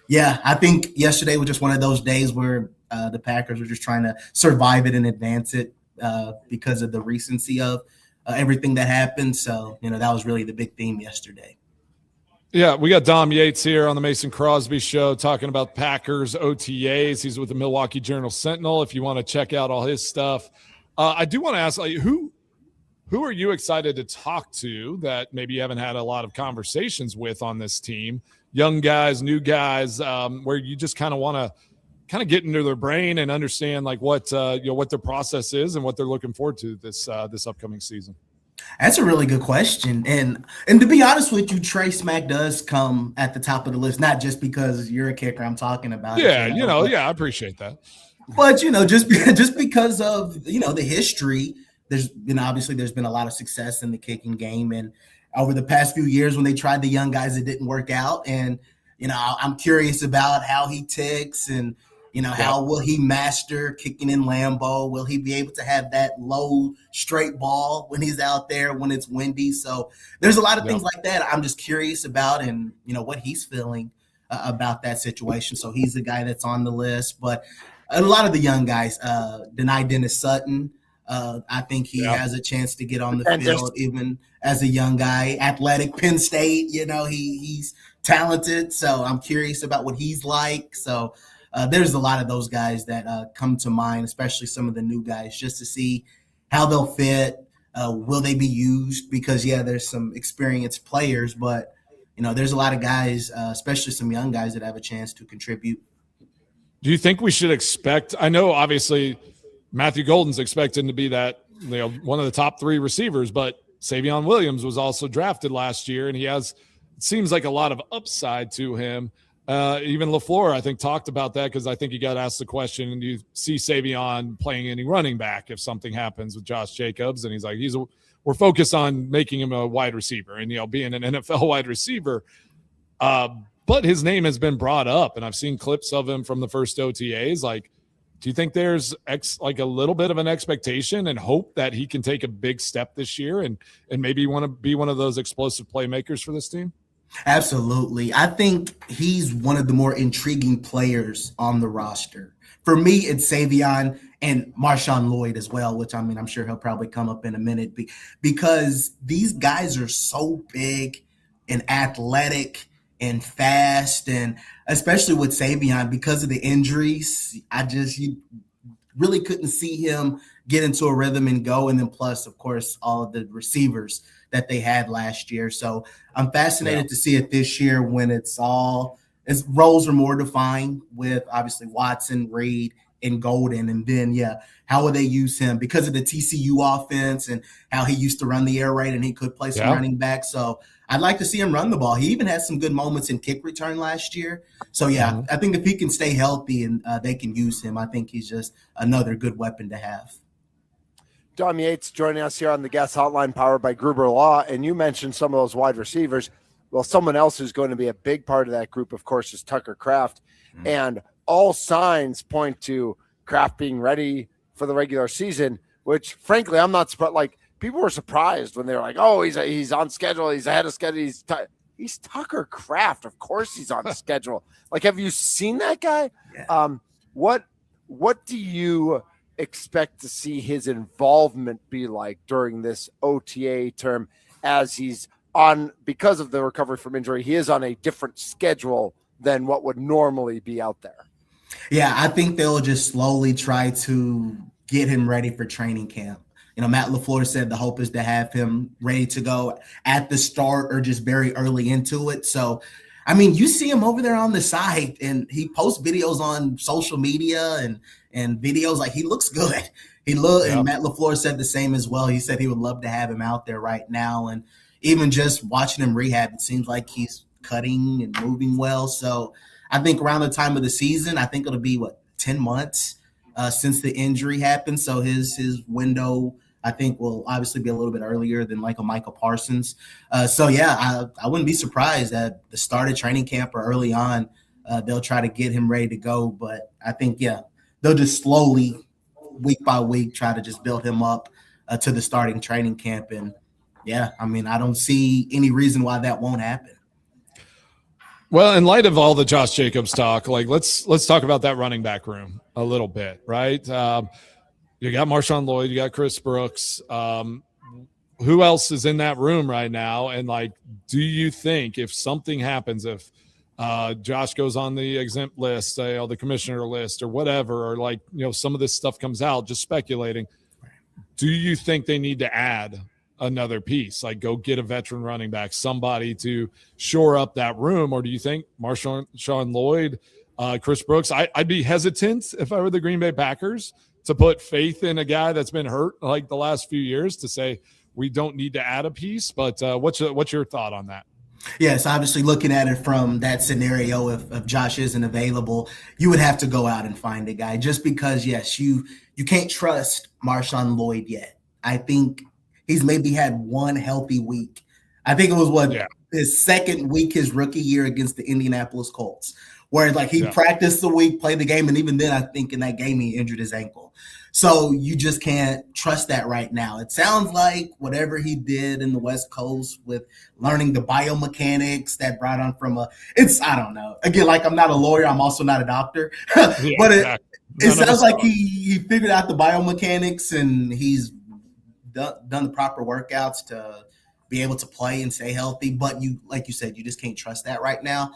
yeah, I think yesterday was just one of those days where the Packers were just trying to survive it and advance it because of the recency of everything that happened. So, that was really the big theme yesterday. Yeah, we got Dom Yates here on the Mason Crosby Show talking about Packers OTAs. He's with the Milwaukee Journal-Sentinel if you want to check out all his stuff. I do want to ask, who are you excited to talk to that maybe you haven't had a lot of conversations with on this team? Young guys, new guys, where you just kind of want to get into their brain and understand what their process is and what they're looking forward to this upcoming season. That's a really good question. And to be honest with you, Trey Smack does come at the top of the list, not just because you're a kicker I'm talking about. Yeah, I appreciate that. But, just because of, the history, there's obviously there's been a lot of success in the kicking game. And over the past few years when they tried the young guys, it didn't work out. And, I'm curious about how he ticks and, how will he master kicking in Lambeau? Will he be able to have that low straight ball when he's out there when it's windy? So there's a lot of things like that I'm just curious about, and, what he's feeling about that situation. So he's the guy that's on the list. But a lot of the young guys, Denai Dennis Sutton, I think he has a chance to get on the field even as a young guy. Athletic, Penn State, he's talented. So I'm curious about what he's like. So there's a lot of those guys that come to mind, especially some of the new guys, just to see how they'll fit. Will they be used? Because, there's some experienced players, but, there's a lot of guys, especially some young guys that have a chance to contribute. Do you think we should expect – I know obviously Matthew Golden's expected to be that one of the top 3 receivers, but Savion Williams was also drafted last year, and he has – it seems like a lot of upside to him. Even LaFleur, I think, talked about that because I think he got asked the question, do you see Savion playing any running back if something happens with Josh Jacobs? And he's like, we're focused on making him a wide receiver and, being an NFL wide receiver. But his name has been brought up, and I've seen clips of him from the first OTAs. Do you think there's a little bit of an expectation and hope that he can take a big step this year and maybe want to be one of those explosive playmakers for this team? Absolutely. I think he's one of the more intriguing players on the roster. For me, it's Savion and Marshawn Lloyd as well, which I'm sure he'll probably come up in a minute because these guys are so big and athletic and fast, and especially with Savion because of the injuries, you really couldn't see him get into a rhythm and go. And then plus, of course, all of the receivers that they had last year. So I'm fascinated to see it this year when its roles are more defined with obviously Watson, Reed, and Golden. And then, how will they use him because of the TCU offense and how he used to run the air raid and he could play some running back. So I'd like to see him run the ball. He even had some good moments in kick return last year. So, I think if he can stay healthy and they can use him, I think he's just another good weapon to have. Dom Yates joining us here on the guest hotline powered by Gruber Law. And you mentioned some of those wide receivers. Well, someone else who's going to be a big part of that group, of course, is Tucker Kraft. Mm-hmm. And all signs point to Kraft being ready for the regular season, which, frankly, I'm not surprised. People were surprised when they were like, oh, he's on schedule. He's ahead of schedule. He's Tucker Kraft. Of course he's on schedule. Have you seen that guy? Yeah. What do you expect to see his involvement be like during this OTA term as he's on, because of the recovery from injury, he is on a different schedule than what would normally be out there? Yeah, I think they'll just slowly try to get him ready for training camp. Matt LaFleur said the hope is to have him ready to go at the start or just very early into it. So, you see him over there on the side and he posts videos on social media and videos he looks good. And Matt LaFleur said the same as well. He said he would love to have him out there right now. And even just watching him rehab, it seems like he's cutting and moving well. So I think around the time of the season, I think it'll be 10 months since the injury happened. So his window I think will obviously be a little bit earlier than like a Michael Parsons. I wouldn't be surprised at the start of training camp or early on, they'll try to get him ready to go. But I think, they'll just slowly, week by week, try to just build him up to the starting training camp. And I don't see any reason why that won't happen. Well, in light of all the Josh Jacobs talk, like let's talk about that running back room a little bit, right? You got Marshawn Lloyd, you got Chris Brooks. Who else is in that room right now? And like, do you think if something happens, if Josh goes on the exempt list, the commissioner list or whatever, or like, some of this stuff comes out, just speculating, do you think they need to add another piece, like go get a veteran running back, somebody to shore up that room? Or do you think Marshawn Lloyd, Chris Brooks, I'd be hesitant if I were the Green Bay Packers to put faith in a guy that's been hurt like the last few years to say we don't need to add a piece. But what's your thought on that? Yes, obviously looking at it from that scenario, if Josh isn't available, you would have to go out and find a guy just because, yes, you can't trust Marshawn Lloyd yet. I think he's maybe had one healthy week. I think it was his second week, his rookie year against the Indianapolis Colts, where like he practiced the week, played the game, and even then I think in that game he injured his ankle. So you just can't trust that right now. It sounds like whatever he did in the West Coast with learning the biomechanics that brought on from I don't know. Again, like I'm not a lawyer, I'm also not a doctor, but it sounds like he figured out the biomechanics and he's done the proper workouts to be able to play and stay healthy. But like you said, you just can't trust that right now.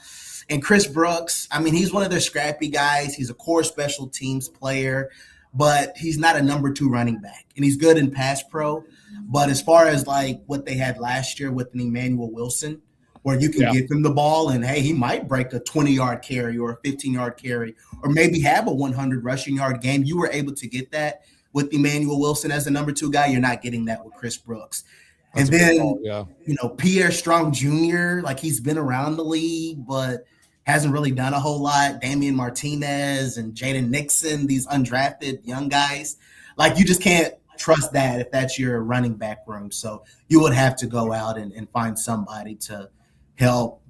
And Chris Brooks, he's one of their scrappy guys. He's a core special teams player, but he's not a number 2 running back. And he's good in pass pro. But as far as like what they had last year with an Emmanuel Wilson, where you can give him the ball and, hey, he might break a 20-yard carry or a 15-yard carry or maybe have a 100 rushing yard game. You were able to get that with Emmanuel Wilson as a number 2 guy. You're not getting that with Chris Brooks. That's and then, Pierre Strong Jr., like he's been around the league, but hasn't really done a whole lot. Damian Martinez and Jaden Nixon, these undrafted young guys, like you just can't trust that if that's your running back room. So you would have to go out and find somebody to help,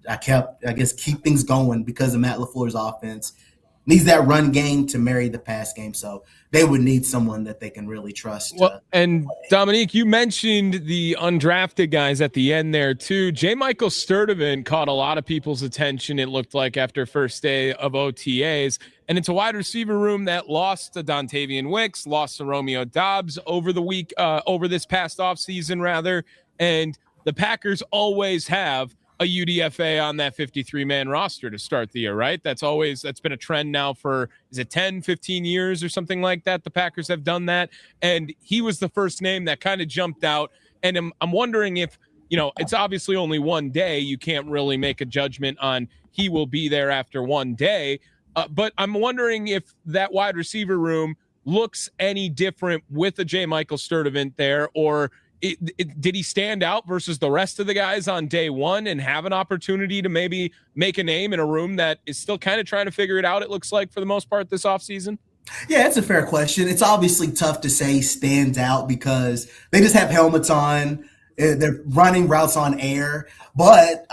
keep things going because of Matt LaFleur's offense needs that run game to marry the pass game. So they would need someone that they can really trust. Well, and Dominique, you mentioned the undrafted guys at the end there too. J. Michael Sturdivant caught a lot of people's attention, it looked like, after first day of OTAs. And it's a wide receiver room that lost to Dontavian Wicks, lost to Romeo Doubs over this past offseason, rather. And the Packers always have a UDFA on that 53-man roster to start the year, right? That's been a trend now for, is it 10, 15 years or something like that? The Packers have done that. And he was the first name that kind of jumped out. And I'm wondering if, it's obviously only one day. You can't really make a judgment on he will be there after one day. But I'm wondering if that wide receiver room looks any different with a J. Michael Sturdivant there, or did he stand out versus the rest of the guys on day one and have an opportunity to maybe make a name in a room that is still kind of trying to figure it out, it looks like, for the most part this offseason? Yeah, it's a fair question. It's obviously tough to say stands out because they just have helmets on. They're running routes on air. But,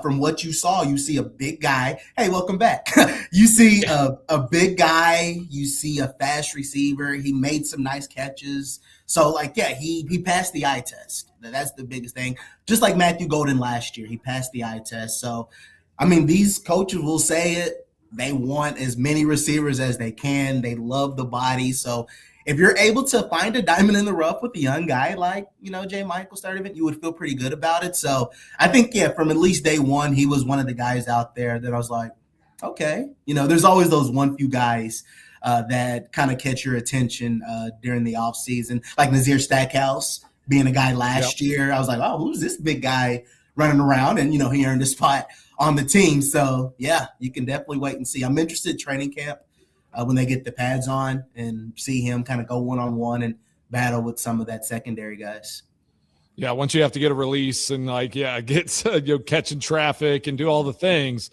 from what you saw, you see a big guy. Hey, welcome back. You see a big guy. You see a fast receiver. He made some nice catches. So, he passed the eye test. That's the biggest thing. Just like Matthew Golden last year, he passed the eye test. So, these coaches will say it. They want as many receivers as they can. They love the body. So, if you're able to find a diamond in the rough with a young guy like, J. Michael Sturdivant, you would feel pretty good about it. So, I think, from at least day one, he was one of the guys out there that I was like, okay. There's always those one few guys that kind of catch your attention during the offseason, like Nazir Stackhouse being a guy last year. I was like, oh, who's this big guy running around? And, he earned a spot on the team. So, yeah, you can definitely wait and see. I'm interested in training camp when they get the pads on and see him kind of go one-on-one and battle with some of that secondary guys. Yeah, once you have to get a release and, get catching traffic and do all the things,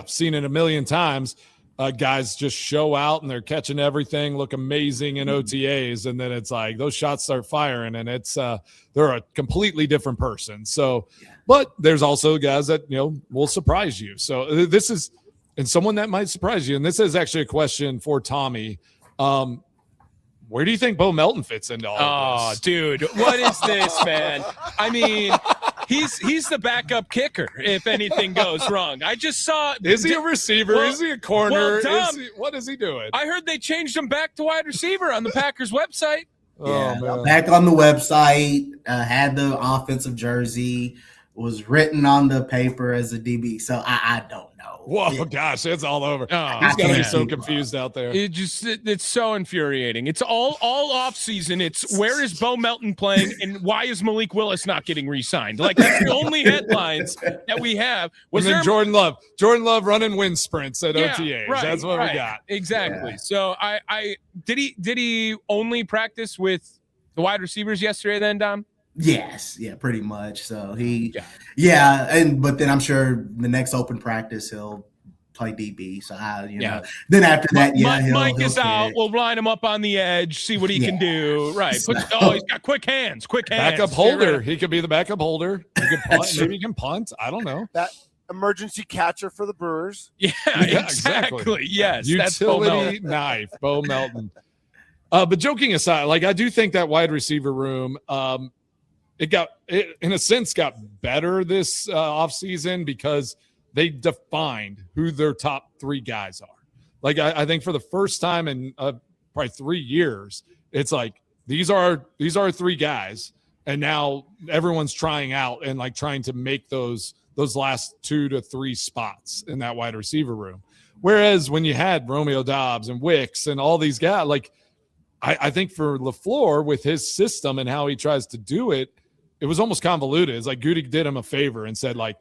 seen it a million times. guys just show out and they're catching everything, look amazing in OTAs, and then it's like those shots start firing, and it's they're a completely different person. So, but there's also guys that will surprise you. So this is, and someone that might surprise you. And this is actually a question for Tommy. Where do you think Bo Melton fits into all of this? Oh, dude, what is this, man? I mean, he's the backup kicker if anything goes wrong. I just saw. Is he a receiver? Is he a corner? What is he doing? I heard they changed him back to wide receiver on the Packers website. Man. Back on the website, had the offensive jersey, was written on the paper as a DB. So I don't know. Whoa, gosh, it's all over. He's going to be so confused out there. It's so infuriating. It's all off season. It's where is Bo Melton playing and why is Malik Willis not getting re-signed? Like, that's the only headlines that we have. And then Jordan Love running wind sprints at OTAs. Right, that's what we got. Exactly. Yeah. So I did he only practice with the wide receivers yesterday then, Dom? Yes, yeah, pretty much. So but then I'm sure the next open practice he'll play DB. So then after that, Mike is out. We'll line him up on the edge, see what he can do. Right. He's got quick hands. Backup holder. He could be the backup holder. He could punt. Maybe he can punt. I don't know. That emergency catcher for the Brewers. Yeah, exactly. Yes, utility knife, Bo Melton. But joking aside, like I do think that wide receiver room. It in a sense got better this offseason because they defined who their top three guys are. Like I think for the first time in probably 3 years, it's like these are three guys, and now everyone's trying out and like trying to make those last 2 to 3 spots in that wide receiver room. Whereas when you had Romeo Doubs and Wicks and all these guys, like I think for LaFleur with his system and how he tries to do it, it was almost convoluted. It's like Goody did him a favor and said, like,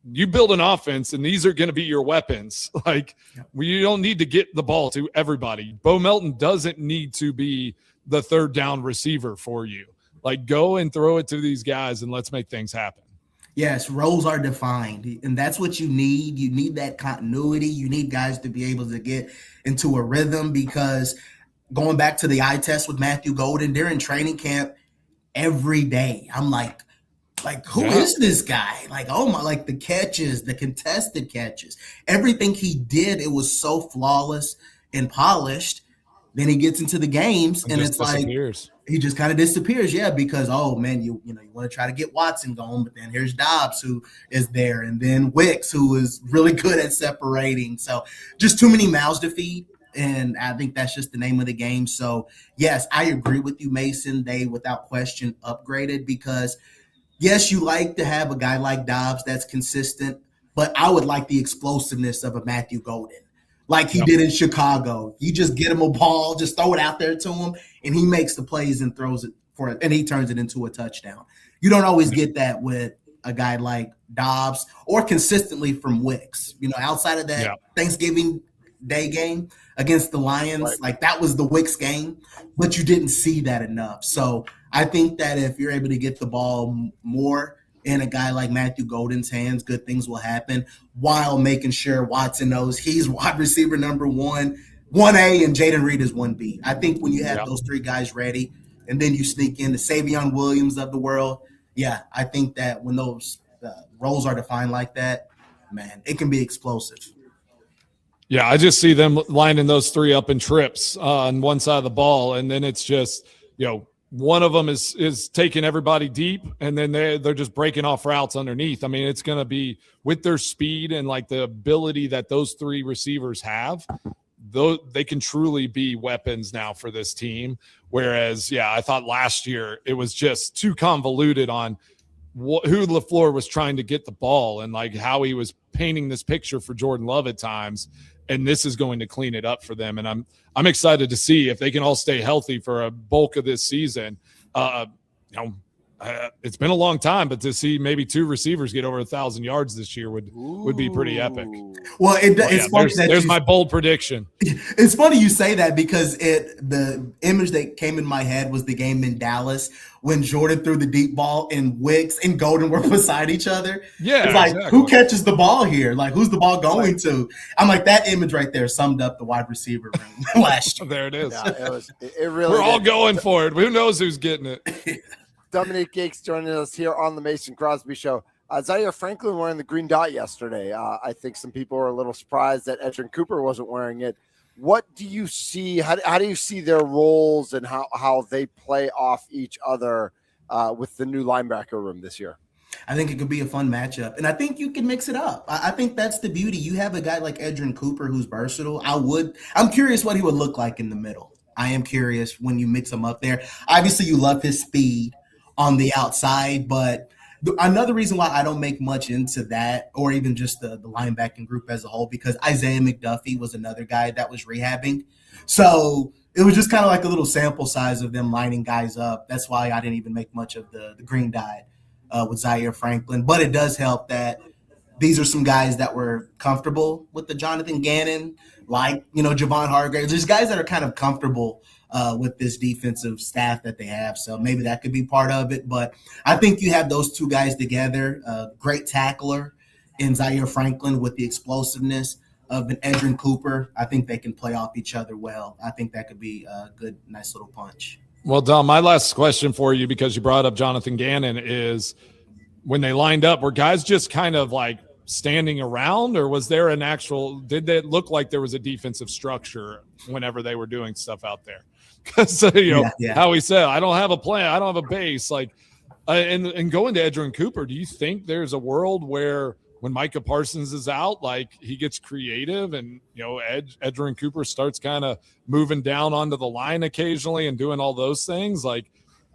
you build an offense and these are going to be your weapons. Like, you don't need to get the ball to everybody. Bo Melton doesn't need to be the third down receiver for you. Like, go and throw it to these guys and let's make things happen. Yes, roles are defined, and that's what you need. You need that continuity. You need guys to be able to get into a rhythm, because going back to the eye test with Matthew Golden, they're in training camp every day. I'm like, who is this guy? Like, oh my, like the catches, the contested catches, everything he did, it was so flawless and polished. Then he gets into the games and it's disappears. Like he just kind of disappears. Yeah, because you want to try to get Watson going, but then here's Dobbs who is there, and then Wicks who is really good at separating. So just too many mouths to feed. And I think that's just the name of the game. So, yes, I agree with you, Mason. They, without question, upgraded because, yes, you like to have a guy like Dobbs that's consistent, but I would like the explosiveness of a Matthew Golden like he did in Chicago. You just get him a ball, just throw it out there to him, and he makes the plays and throws it for it, and he turns it into a touchdown. You don't always get that with a guy like Dobbs or consistently from Wicks. Outside of that Thanksgiving Day game against the Lions, like that was the Wicks game, but you didn't see that enough. So I think that if you're able to get the ball more in a guy like Matthew Golden's hands, good things will happen while making sure Watson knows he's wide receiver number 1A, and Jaden Reed is 1B. I think when you have those three guys ready and then you sneak in the Savion Williams of the world, I think that when those roles are defined like that, man, it can be explosive. Yeah, I just see them lining those three up in trips on one side of the ball, and then it's just, one of them is taking everybody deep, and then they're just breaking off routes underneath. I mean, it's going to be with their speed and like the ability that those three receivers have, though they can truly be weapons now for this team. Whereas, I thought last year it was just too convoluted on who LaFleur was trying to get the ball and like how he was painting this picture for Jordan Love at times. And this is going to clean it up for them. And I'm excited to see if they can all stay healthy for a bulk of this season. it's been a long time, but to see maybe 2 receivers get over 1,000 yards this year would be pretty epic. Well, it's funny there's my bold prediction. It's funny you say that because the image that came in my head was the game in Dallas when Jordan threw the deep ball and Wicks and Golden were beside each other. Yeah, it's like, exactly. Who catches the ball here? Like, who's the ball going to? I'm like, that image right there summed up the wide receiver room last year. There it is. Yeah, it really We're all going for it. Who knows who's getting it? Dominique Yates joining us here on the Mason Crosby Show. Zaire Franklin wearing the green dot yesterday. I think some people were a little surprised that Edgerrin Cooper wasn't wearing it. What do you see? How do you see their roles and how they play off each other with the new linebacker room this year? I think it could be a fun matchup, and I think you can mix it up. I think that's the beauty. You have a guy like Edgerrin Cooper who's versatile. I'm curious what he would look like in the middle. I am curious when you mix him up there. Obviously, you love his speed on the outside, but another reason why I don't make much into that, or even just the linebacking group as a whole, because Isaiah McDuffie was another guy that was rehabbing. So it was just kind of like a little sample size of them lining guys up. That's why I didn't even make much of the green dot with Zaire Franklin. But it does help that these are some guys that were comfortable with the Jonathan Gannon, like, Javon Hargrave. There's guys that are kind of comfortable with this defensive staff that they have. So maybe that could be part of it. But I think you have those two guys together, great tackler in Zaire Franklin with the explosiveness of an Edgerrin Cooper. I think they can play off each other well. I think that could be a good, nice little punch. Well, Dom, my last question for you, because you brought up Jonathan Gannon, is when they lined up, were guys just kind of like standing around, or was there did it look like there was a defensive structure whenever they were doing stuff out there? Because how he said, I don't have a plan, I don't have a base. Like, and going to Edgerrin Cooper, do you think there's a world where when Micah Parsons is out, like, he gets creative and Edgerrin Cooper starts kind of moving down onto the line occasionally and doing all those things? Like,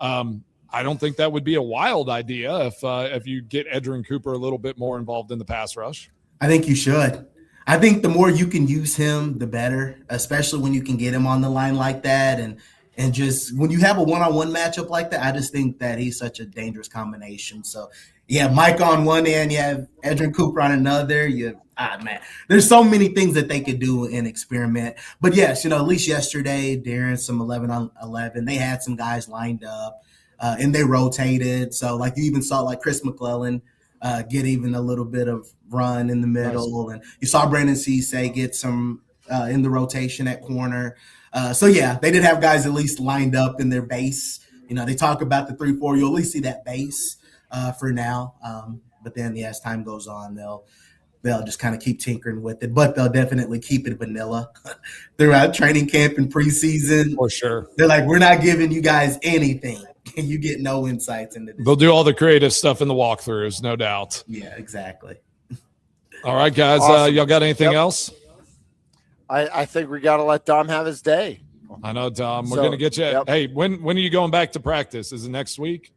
I don't think that would be a wild idea if you get Edgerrin Cooper a little bit more involved in the pass rush. I think you should. I think the more you can use him, the better, especially when you can get him on the line like that. And just when you have a one-on-one matchup like that, I just think that he's such a dangerous combination. So, yeah, Mike on one end, you have Edgerrin Cooper on another. Man, there's so many things that they could do and experiment. But, yes, at least yesterday during some 11-on-11, they had some guys lined up and they rotated. So, like, you even saw, like, Chris McClellan get even a little bit of run in the middle. Nice. And you saw Brandon Cisse get some in the rotation at corner. So, yeah, they did have guys at least lined up in their base. They talk about the 3-4. You'll at least see that base for now. But then, as time goes on, they'll just kind of keep tinkering with it. But they'll definitely keep it vanilla throughout training camp and preseason. For sure. They're like, we're not giving you guys anything. And you get no insights into this. They'll do all the creative stuff in the walkthroughs, no doubt. Yeah, exactly. All right, guys. Awesome. Y'all got anything else? I think we got to let Dom have his day. I know, Dom. We're going to get you. Yep. Hey, when are you going back to practice? Is it next week?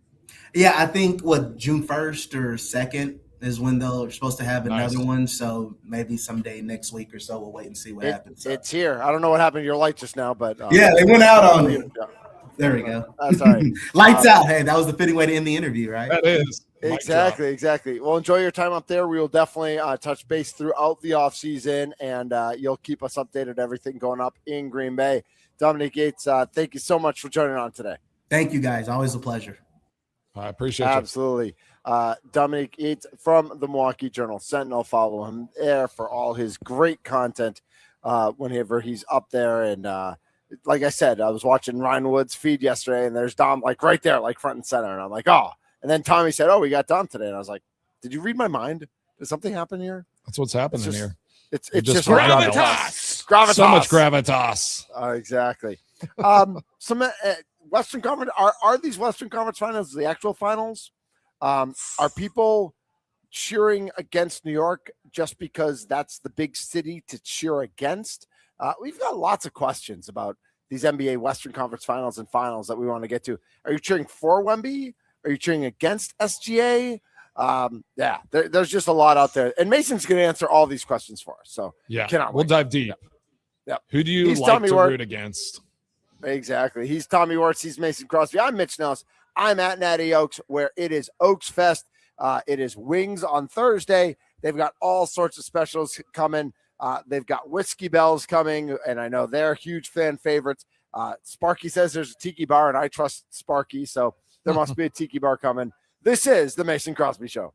Yeah, I think June 1st or 2nd is when they're supposed to have another one. So maybe someday next week or so we'll wait and see what happens. So. It's here. I don't know what happened to your light just now, but yeah, they went out on you. There we go. That's all right. Lights out. Hey, that was the fitting way to end the interview, right? That is. Exactly. Well, enjoy your time up there. We will definitely touch base throughout the offseason, and you'll keep us updated everything going up in Green Bay. Dominique Yates, thank you so much for joining on today. Thank you, guys. Always a pleasure. I appreciate it. Absolutely. Dominique Yates from the Milwaukee Journal Sentinel. Follow him there for all his great content whenever he's up there. And like I said, I was watching Ryan Wood's feed yesterday, and there's Dom like right there, like front and center. And I'm like, oh. And then Tommy said, oh, we got Dom today. And I was like, did you read my mind? Did something happen here? That's what's happening here. It's just gravitas. So much gravitas. Exactly. Some Western Conference, are these Western Conference finals the actual finals? Are people cheering against New York just because that's the big city to cheer against? We've got lots of questions about these NBA Western Conference finals and finals that we want to get to. Are you cheering for Wemby? Are you cheering against SGA? There's just a lot out there. And Mason's going to answer all these questions for us. So we'll dive deep. Yep. Who do you like to root against? Exactly. He's Tommy Wirtz. He's Mason Crosby. I'm Mitch Nellis. I'm at Natty Oaks, where it is Oaks Fest. It is wings on Thursday. They've got all sorts of specials coming. They've got Whiskey Bells coming, and I know they're huge fan favorites. Sparky says there's a tiki bar, and I trust Sparky, so there must be a tiki bar coming. This is the Mason Crosby Show.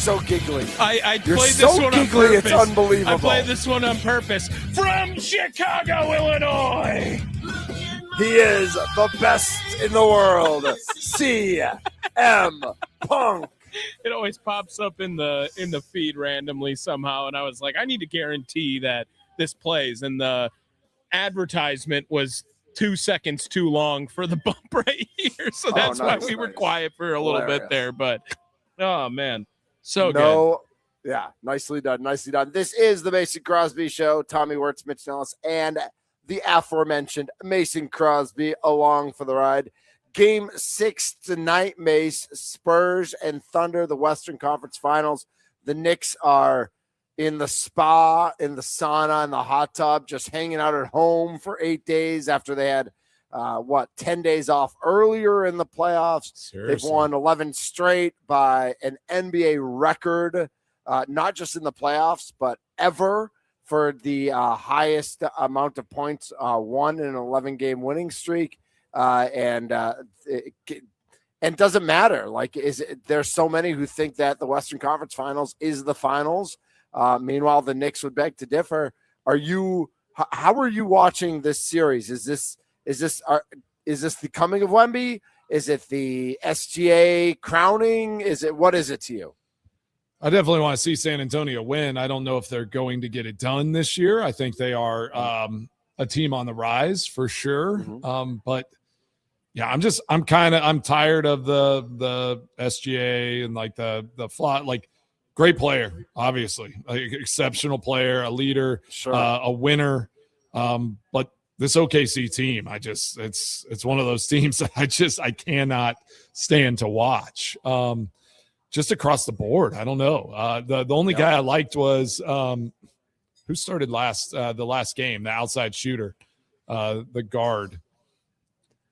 so giggly. I You're played so this one giggly, on purpose. it's unbelievable. I played this one on purpose. From Chicago, Illinois. He is the best in the world. CM Punk. It always pops up in the feed randomly somehow, and I was like, I need to guarantee that this plays. And the advertisement was 2 seconds too long for the bump right here, so that's why we were quiet for a little bit there. But oh man, so good. Yeah, nicely done, nicely done. This is the Mason Crosby Show. Tommy Wirtz, Mitch Nellis, and the aforementioned Mason Crosby along for the ride. Game 6 tonight, Mace. Spurs and Thunder, the Western Conference Finals. The Knicks are in the spa, in the sauna, in the hot tub, just hanging out at home for 8 days after they had, 10 days off earlier in the playoffs. Seriously. They've won 11 straight by an NBA record, not just in the playoffs, but ever for the highest amount of points won in an 11-game winning streak. And doesn't matter. Like, there's so many who think that the Western Conference Finals is the finals. Meanwhile, the Knicks would beg to differ. How are you watching this series? Is this the coming of Wemby? Is it the SGA crowning? What is it to you? I definitely want to see San Antonio win. I don't know if they're going to get it done this year. I think they are a team on the rise for sure. Mm-hmm. But yeah, I'm tired of the SGA and like the flat, like great player, obviously, like, exceptional player, a leader, sure. A winner. But this OKC team, it's one of those teams that I cannot stand to watch. Just across the board. I don't know. The only guy I liked was who started the last game, the outside shooter, the guard.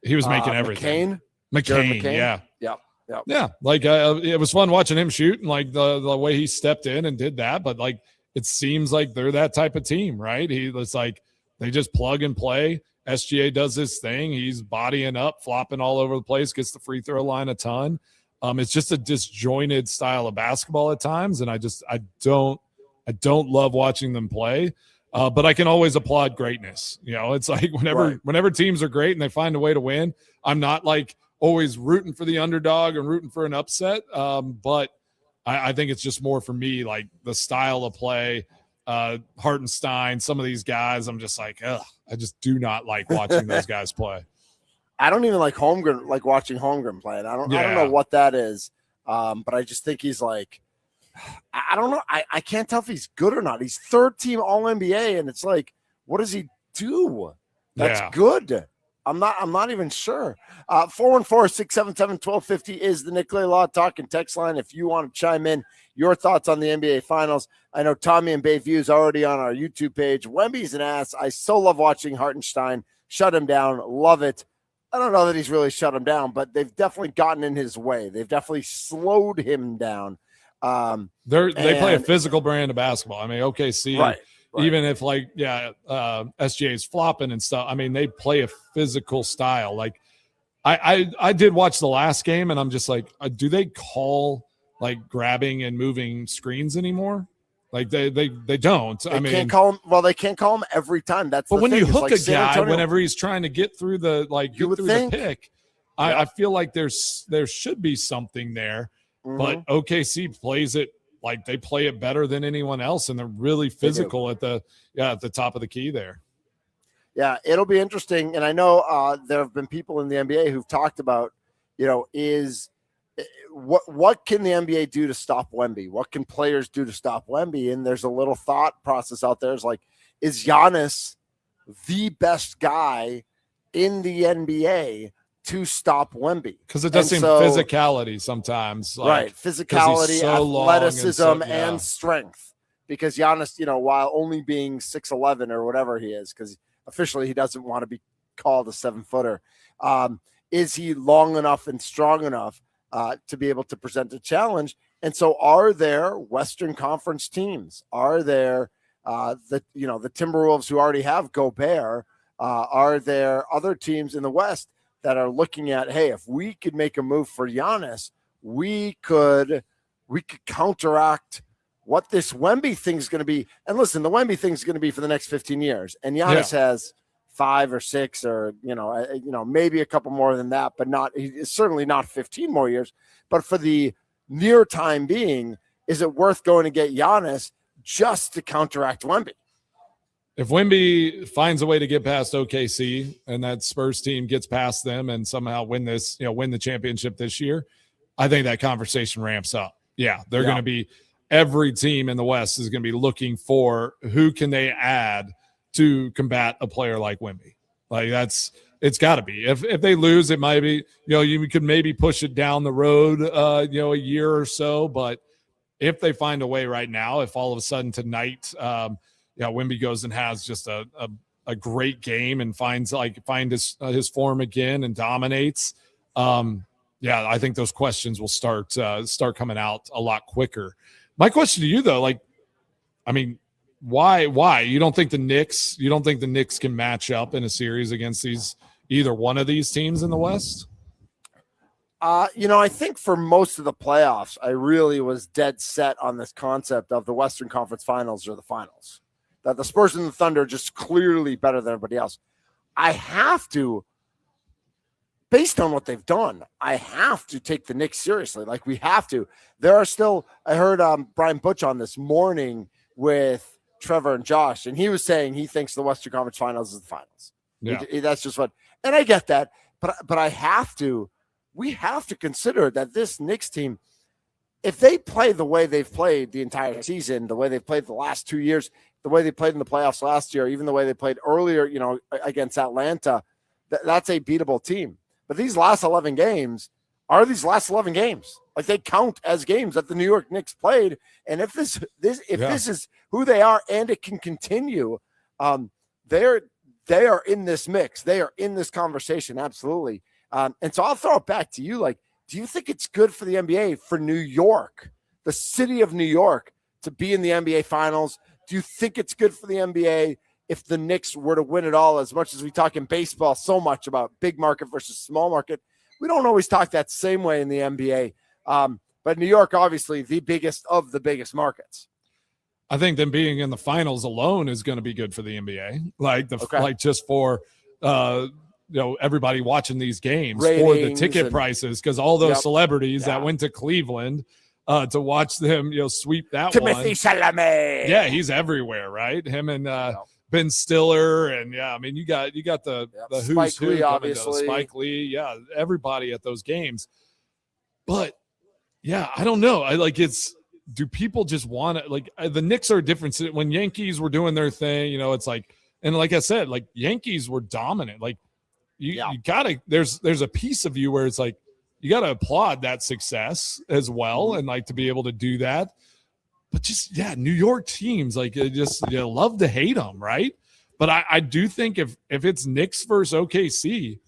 He was making everything. McCain. Yeah. Yep. Yeah. Like it was fun watching him shoot and like the way he stepped in and did that. But like, it seems like they're that type of team, right? It's like they just plug and play. SGA does his thing. He's bodying up, flopping all over the place, gets the free throw line a ton. It's just a disjointed style of basketball at times. And I don't love watching them play. But I can always applaud greatness. You know, it's like whenever teams are great and they find a way to win, I'm not like always rooting for the underdog and rooting for an upset. But I think it's just more for me, like the style of play, Hartenstein, some of these guys, I'm just like, ugh, I just do not like watching those guys play. I don't even like Holmgren, like watching Holmgren play. And I don't know what that is. But I just think he's like, I don't know. I can't tell if he's good or not. He's third team All NBA, and it's like, what does he do? That's good. I'm not even sure. 414-677-1250 is the Nicolay Law Talk and text line. If you want to chime in your thoughts on the NBA Finals. I know Tommy and Bayview is already on our YouTube page. Wemby's an ass. I so love watching Hartenstein shut him down. Love it. I don't know that he's really shut him down, but they've definitely gotten in his way. They've definitely slowed him down. They play a physical brand of basketball. I mean, OKC, right. Even if SGA is flopping and stuff, I mean, they play a physical style. Like I did watch the last game and I'm just like, do they call like grabbing and moving screens anymore? Like they don't. Can't call him. Well, they can't call him every time. But when you hook like a guy, whenever he's trying to get through the the pick, I feel like there should be something there. Mm-hmm. But OKC plays it like they play it better than anyone else, and they're really physical at the top of the key there. Yeah, it'll be interesting. And I know there have been people in the NBA who've talked about, what can the NBA do to stop Wemby? What can players do to stop Wemby? And there's a little thought process out there. It's like, is Giannis the best guy in the NBA to stop Wemby? Because it does seem physicality sometimes. Right. Physicality, so athleticism, and strength. Because Giannis, while only being 6'11" or whatever he is, because officially he doesn't want to be called a 7-footer, is he long enough and strong enough to be able to present a challenge? And so are there Western Conference teams? Are there the Timberwolves who already have Gobert? Are there other teams in the West that are looking at, hey, if we could make a move for Giannis, we could we could counteract what this Wemby thing is going to be. And listen, the Wemby thing is going to be for the next 15 years. And Giannis has 5 or 6 or, maybe a couple more than that, but he's certainly not 15 more years. But for the near time being, is it worth going to get Giannis just to counteract Wemby? If Wemby finds a way to get past OKC and that Spurs team gets past them and somehow win the championship this year, I think that conversation ramps up. Yeah, they're going to be – every team in the West is going to be looking for who can they add to combat a player like Wemby. Like it's got to be. If they lose, it might be, you could maybe push it down the road, a year or so. But if they find a way right now, if all of a sudden tonight, Wemby goes and has just a great game and find his form again and dominates. I think those questions will start coming out a lot quicker. My question to you, though, why? You don't think the Knicks can match up in a series against either one of these teams in the West? I think for most of the playoffs, I really was dead set on this concept of the Western Conference Finals or the finals. That the Spurs and the Thunder are just clearly better than everybody else. Based on what they've done, I have to take the Knicks seriously. Like, we have to. There are still – I heard Brian Butch on this morning with Trevor and Josh, and he was saying he thinks the Western Conference Finals is the finals. Yeah. That's just what – and I get that, but I have to – we have to consider that this Knicks team, if they play the way they've played the entire season, the way they've played the last 2 years, the way they played in the playoffs last year, even the way they played earlier, against Atlanta, that's a beatable team. But these last 11 games are these last 11 games. Like, they count as games that the New York Knicks played. And if this is who they are and it can continue, they are in this mix. They are in this conversation. Absolutely. And so I'll throw it back to you. Like, do you think it's good for the NBA, for New York, the city of New York, to be in the NBA Finals? Do you think it's good for the NBA if the Knicks were to win it all? As much as we talk in baseball so much about big market versus small market, we don't always talk that same way in the NBA. But New York, obviously, the biggest of the biggest markets. I think them being in the finals alone is going to be good for the NBA. Like just for everybody watching these games, ratings for the ticket prices, because all those celebrities that went to Cleveland to watch them, sweep that Timothy one. Chalamet. Yeah, he's everywhere, right? Him and Ben Stiller, and you got the who's who coming, obviously. Spike Lee, everybody at those games. But I don't know. Do people just want to, the Knicks are different. When Yankees were doing their thing, it's like, and like I said, like, Yankees were dominant. Like, you gotta, there's a piece of you where it's like, you gotta applaud that success as well, and like to be able to do that. But just, New York teams, like, you love to hate them, right? But I do think if it's Knicks versus OKC,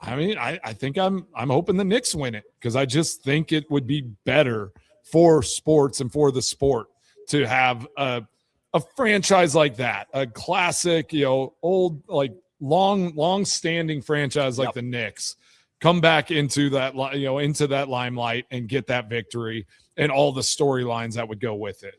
I think I'm hoping the Knicks win it, because I just think it would be better for sports and for the sport to have a franchise like that, a classic, old, like, long-standing franchise like the Knicks come back into that, into that limelight and get that victory and all the storylines that would go with it.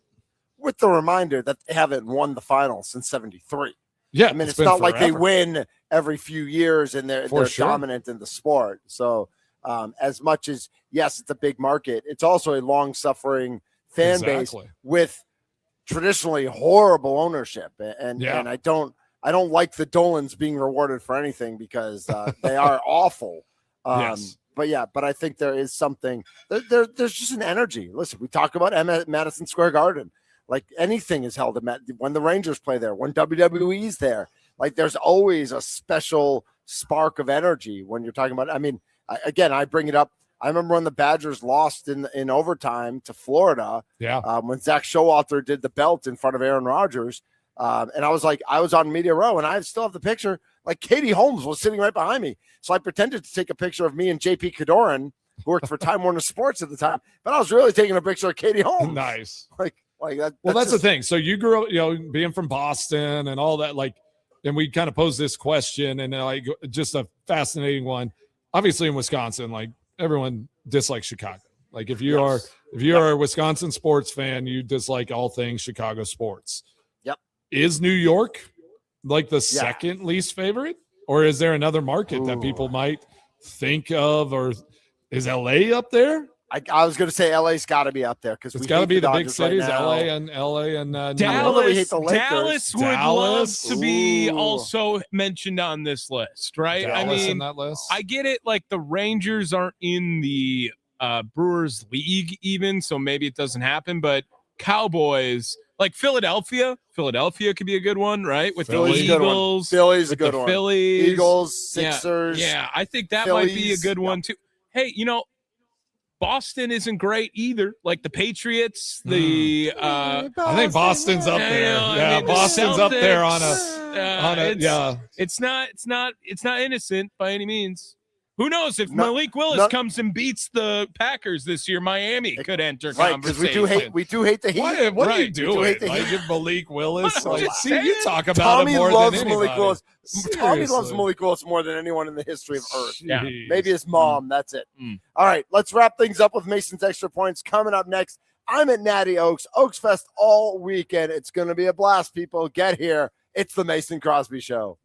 With the reminder that they haven't won the finals since '73. Yeah, I mean, it's not like they win every few years and they're dominant in the sport. So as much as, yes, it's a big market, it's also a long-suffering fan base with traditionally horrible ownership. And I don't like the Dolans being rewarded for anything, because they are awful. But I think there is something there's just an energy. Listen, we talk about Madison Square Garden. Like, anything is held when the Rangers play there, when WWE's there. Like, there's always a special spark of energy when you're talking about. I mean, I bring it up. I remember when the Badgers lost in overtime to Florida. When Zach Showalter did the belt in front of Aaron Rodgers. And I was on media row, and I still have the picture. Like, Katie Holmes was sitting right behind me. So I pretended to take a picture of me and JP Cadoran, who worked for Time Warner Sports at the time. But I was really taking a picture of Katie Holmes. Nice. Like that. Well, that's the thing. So you grew up, being from Boston and all that, like, and we kind of posed this question, and like, just a fascinating one. Obviously in Wisconsin, like, everyone dislikes Chicago. Like, if you are If you're a Wisconsin sports fan, you dislike all things Chicago sports. Yep. Is New York like the second least favorite? Or is there another market that people might think of? Or is LA up there? I was going to say LA's got to be up there because it's got to be the big cities, LA and Dallas. Dallas would love to be also mentioned on this list, right? Dallas I mean, in that list. I get it. Like the Rangers aren't in the Brewers league even, so maybe it doesn't happen. But Cowboys, like Philadelphia could be a good one, right? With Philly's the Eagles, Philly's a good one. Phillies, Eagles, Sixers. Yeah, I think that Phillies, might be a good one too. Hey, Boston isn't great either. Like the Patriots, I think Boston's up there. Boston's up there on a. It's not innocent by any means. Who knows if Malik Willis comes and beats the Packers this year? Miami could enter conversation. Because we do hate the Heat. What are you doing? Like give Malik Willis. You talk about Tommy him more loves than anybody. Malik Willis. Seriously. Tommy loves Malik Willis more than anyone in the history of Earth. Yeah. Maybe his mom. That's it. All right, let's wrap things up with Mason's Extra Points coming up next. I'm at Natty Oaks Fest all weekend. It's going to be a blast, people. Get here. It's the Mason Crosby Show.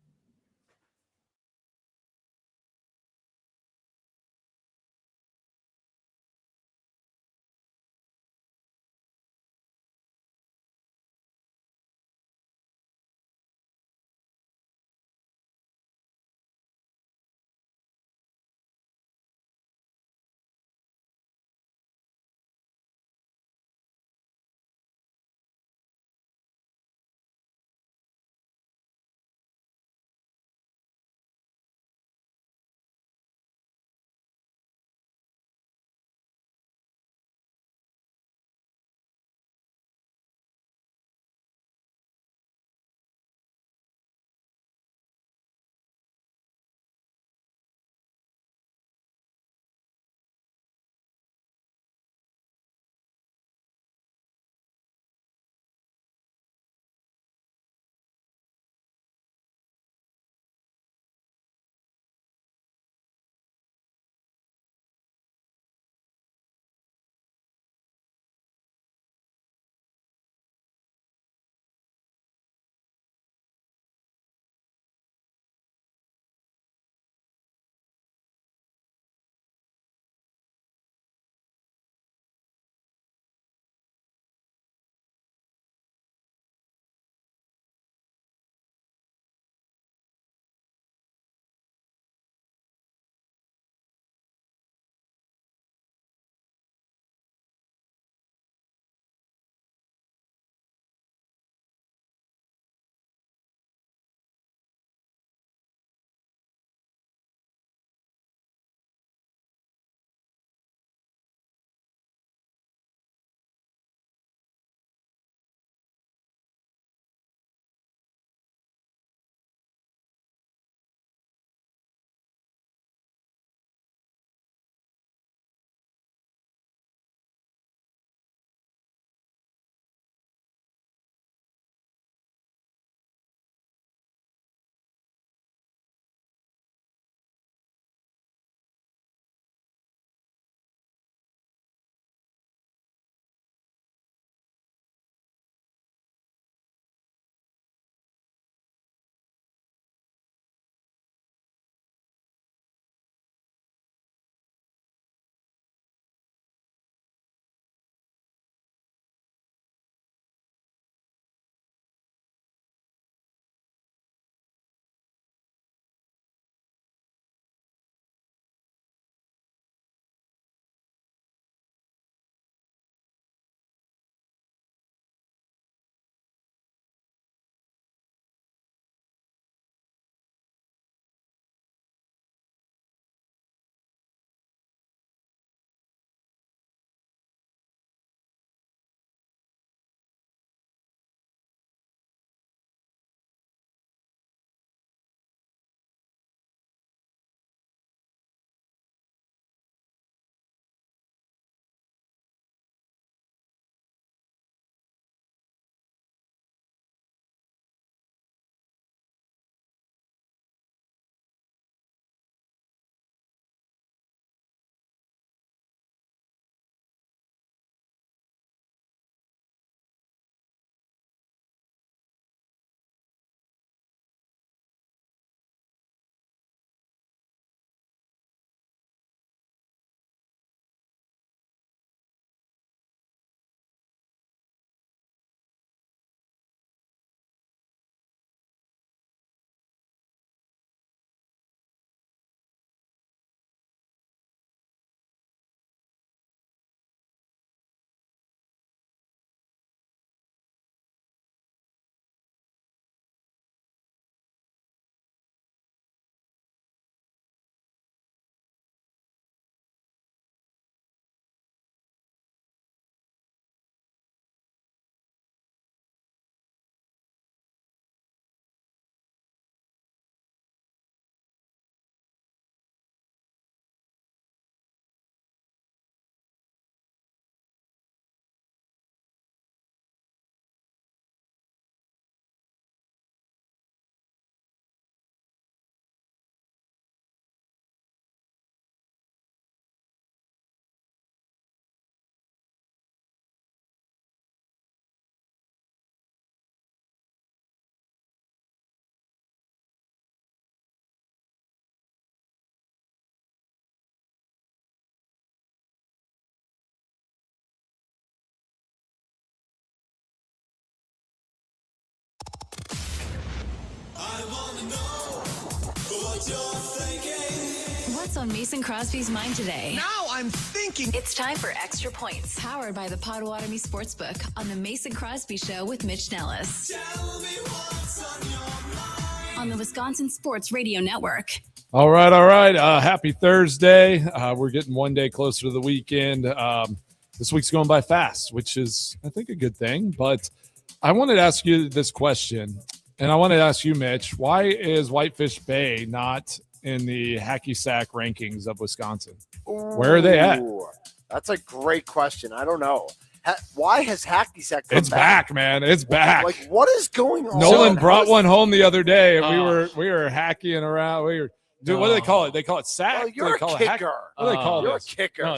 What's on Mason Crosby's mind today? Now I'm thinking. It's time for Extra Points, powered by the Potawatomi Sportsbook on the Mason Crosby Show with Mitch Nellis. Tell me what's on your mind. On the Wisconsin Sports Radio Network. All right. Happy Thursday. We're getting one day closer to the weekend. This week's going by fast, which is, I think, a good thing. But I wanted to ask you this question, and I wanted to ask you, Mitch, why is Whitefish Bay not in the hacky sack rankings of Wisconsin? Where are they at? That's a great question. I don't know. Why has hacky sack come It's back, man. It's back. Like, what is going on? Nolan brought one home the other day, and we were hacking around. What do they call it? They call it sack. Well, you're a kicker. What do they call You're this? a kicker. No,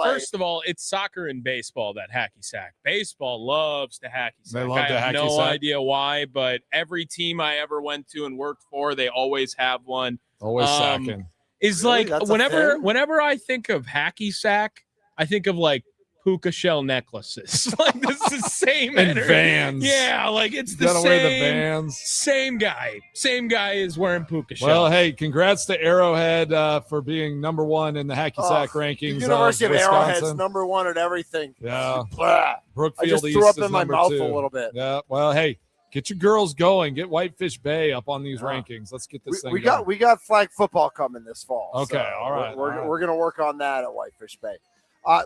first of all, it's soccer and baseball that hacky sack. Baseball loves to hacky sack. They love I to have hacky no sack. idea why, but every team I ever went to and worked for, they always have one. Always sacking. Is Really? like That's a thing? whenever I think of hacky sack, I think of like puka shell necklaces. Like this is the same And energy. Vans. Yeah, like it's the Gotta same. wear the Vans. Same guy. Same guy is wearing puka shell. Well, hey, congrats to Arrowhead for being number one in the hacky sack rankings. The University of Arrowhead's Wisconsin. number one at everything. Yeah. Blah. Brookfield I just East threw up is in my number mouth 2. a little bit. Yeah. Well, hey, get your girls going. Get Whitefish Bay up on these rankings. Let's get this thing We going. got flag football coming this fall. Okay, so all right, We're going to work on that at Whitefish Bay.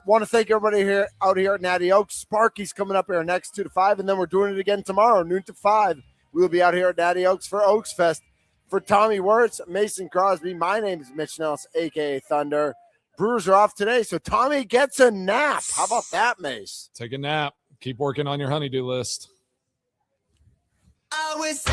Want to thank everybody out here at Natty Oaks. Sparky's coming up here next 2 to 5, and then we're doing it again tomorrow, noon to 5. We will be out here at Natty Oaks for Oaks Fest. For Tommy Wirtz, Mason Crosby, my name is Mitch Nellis, a.k.a. Thunder. Brewers are off today, so Tommy gets a nap. How about that, Mace? Take a nap. Keep working on your honeydew list. I was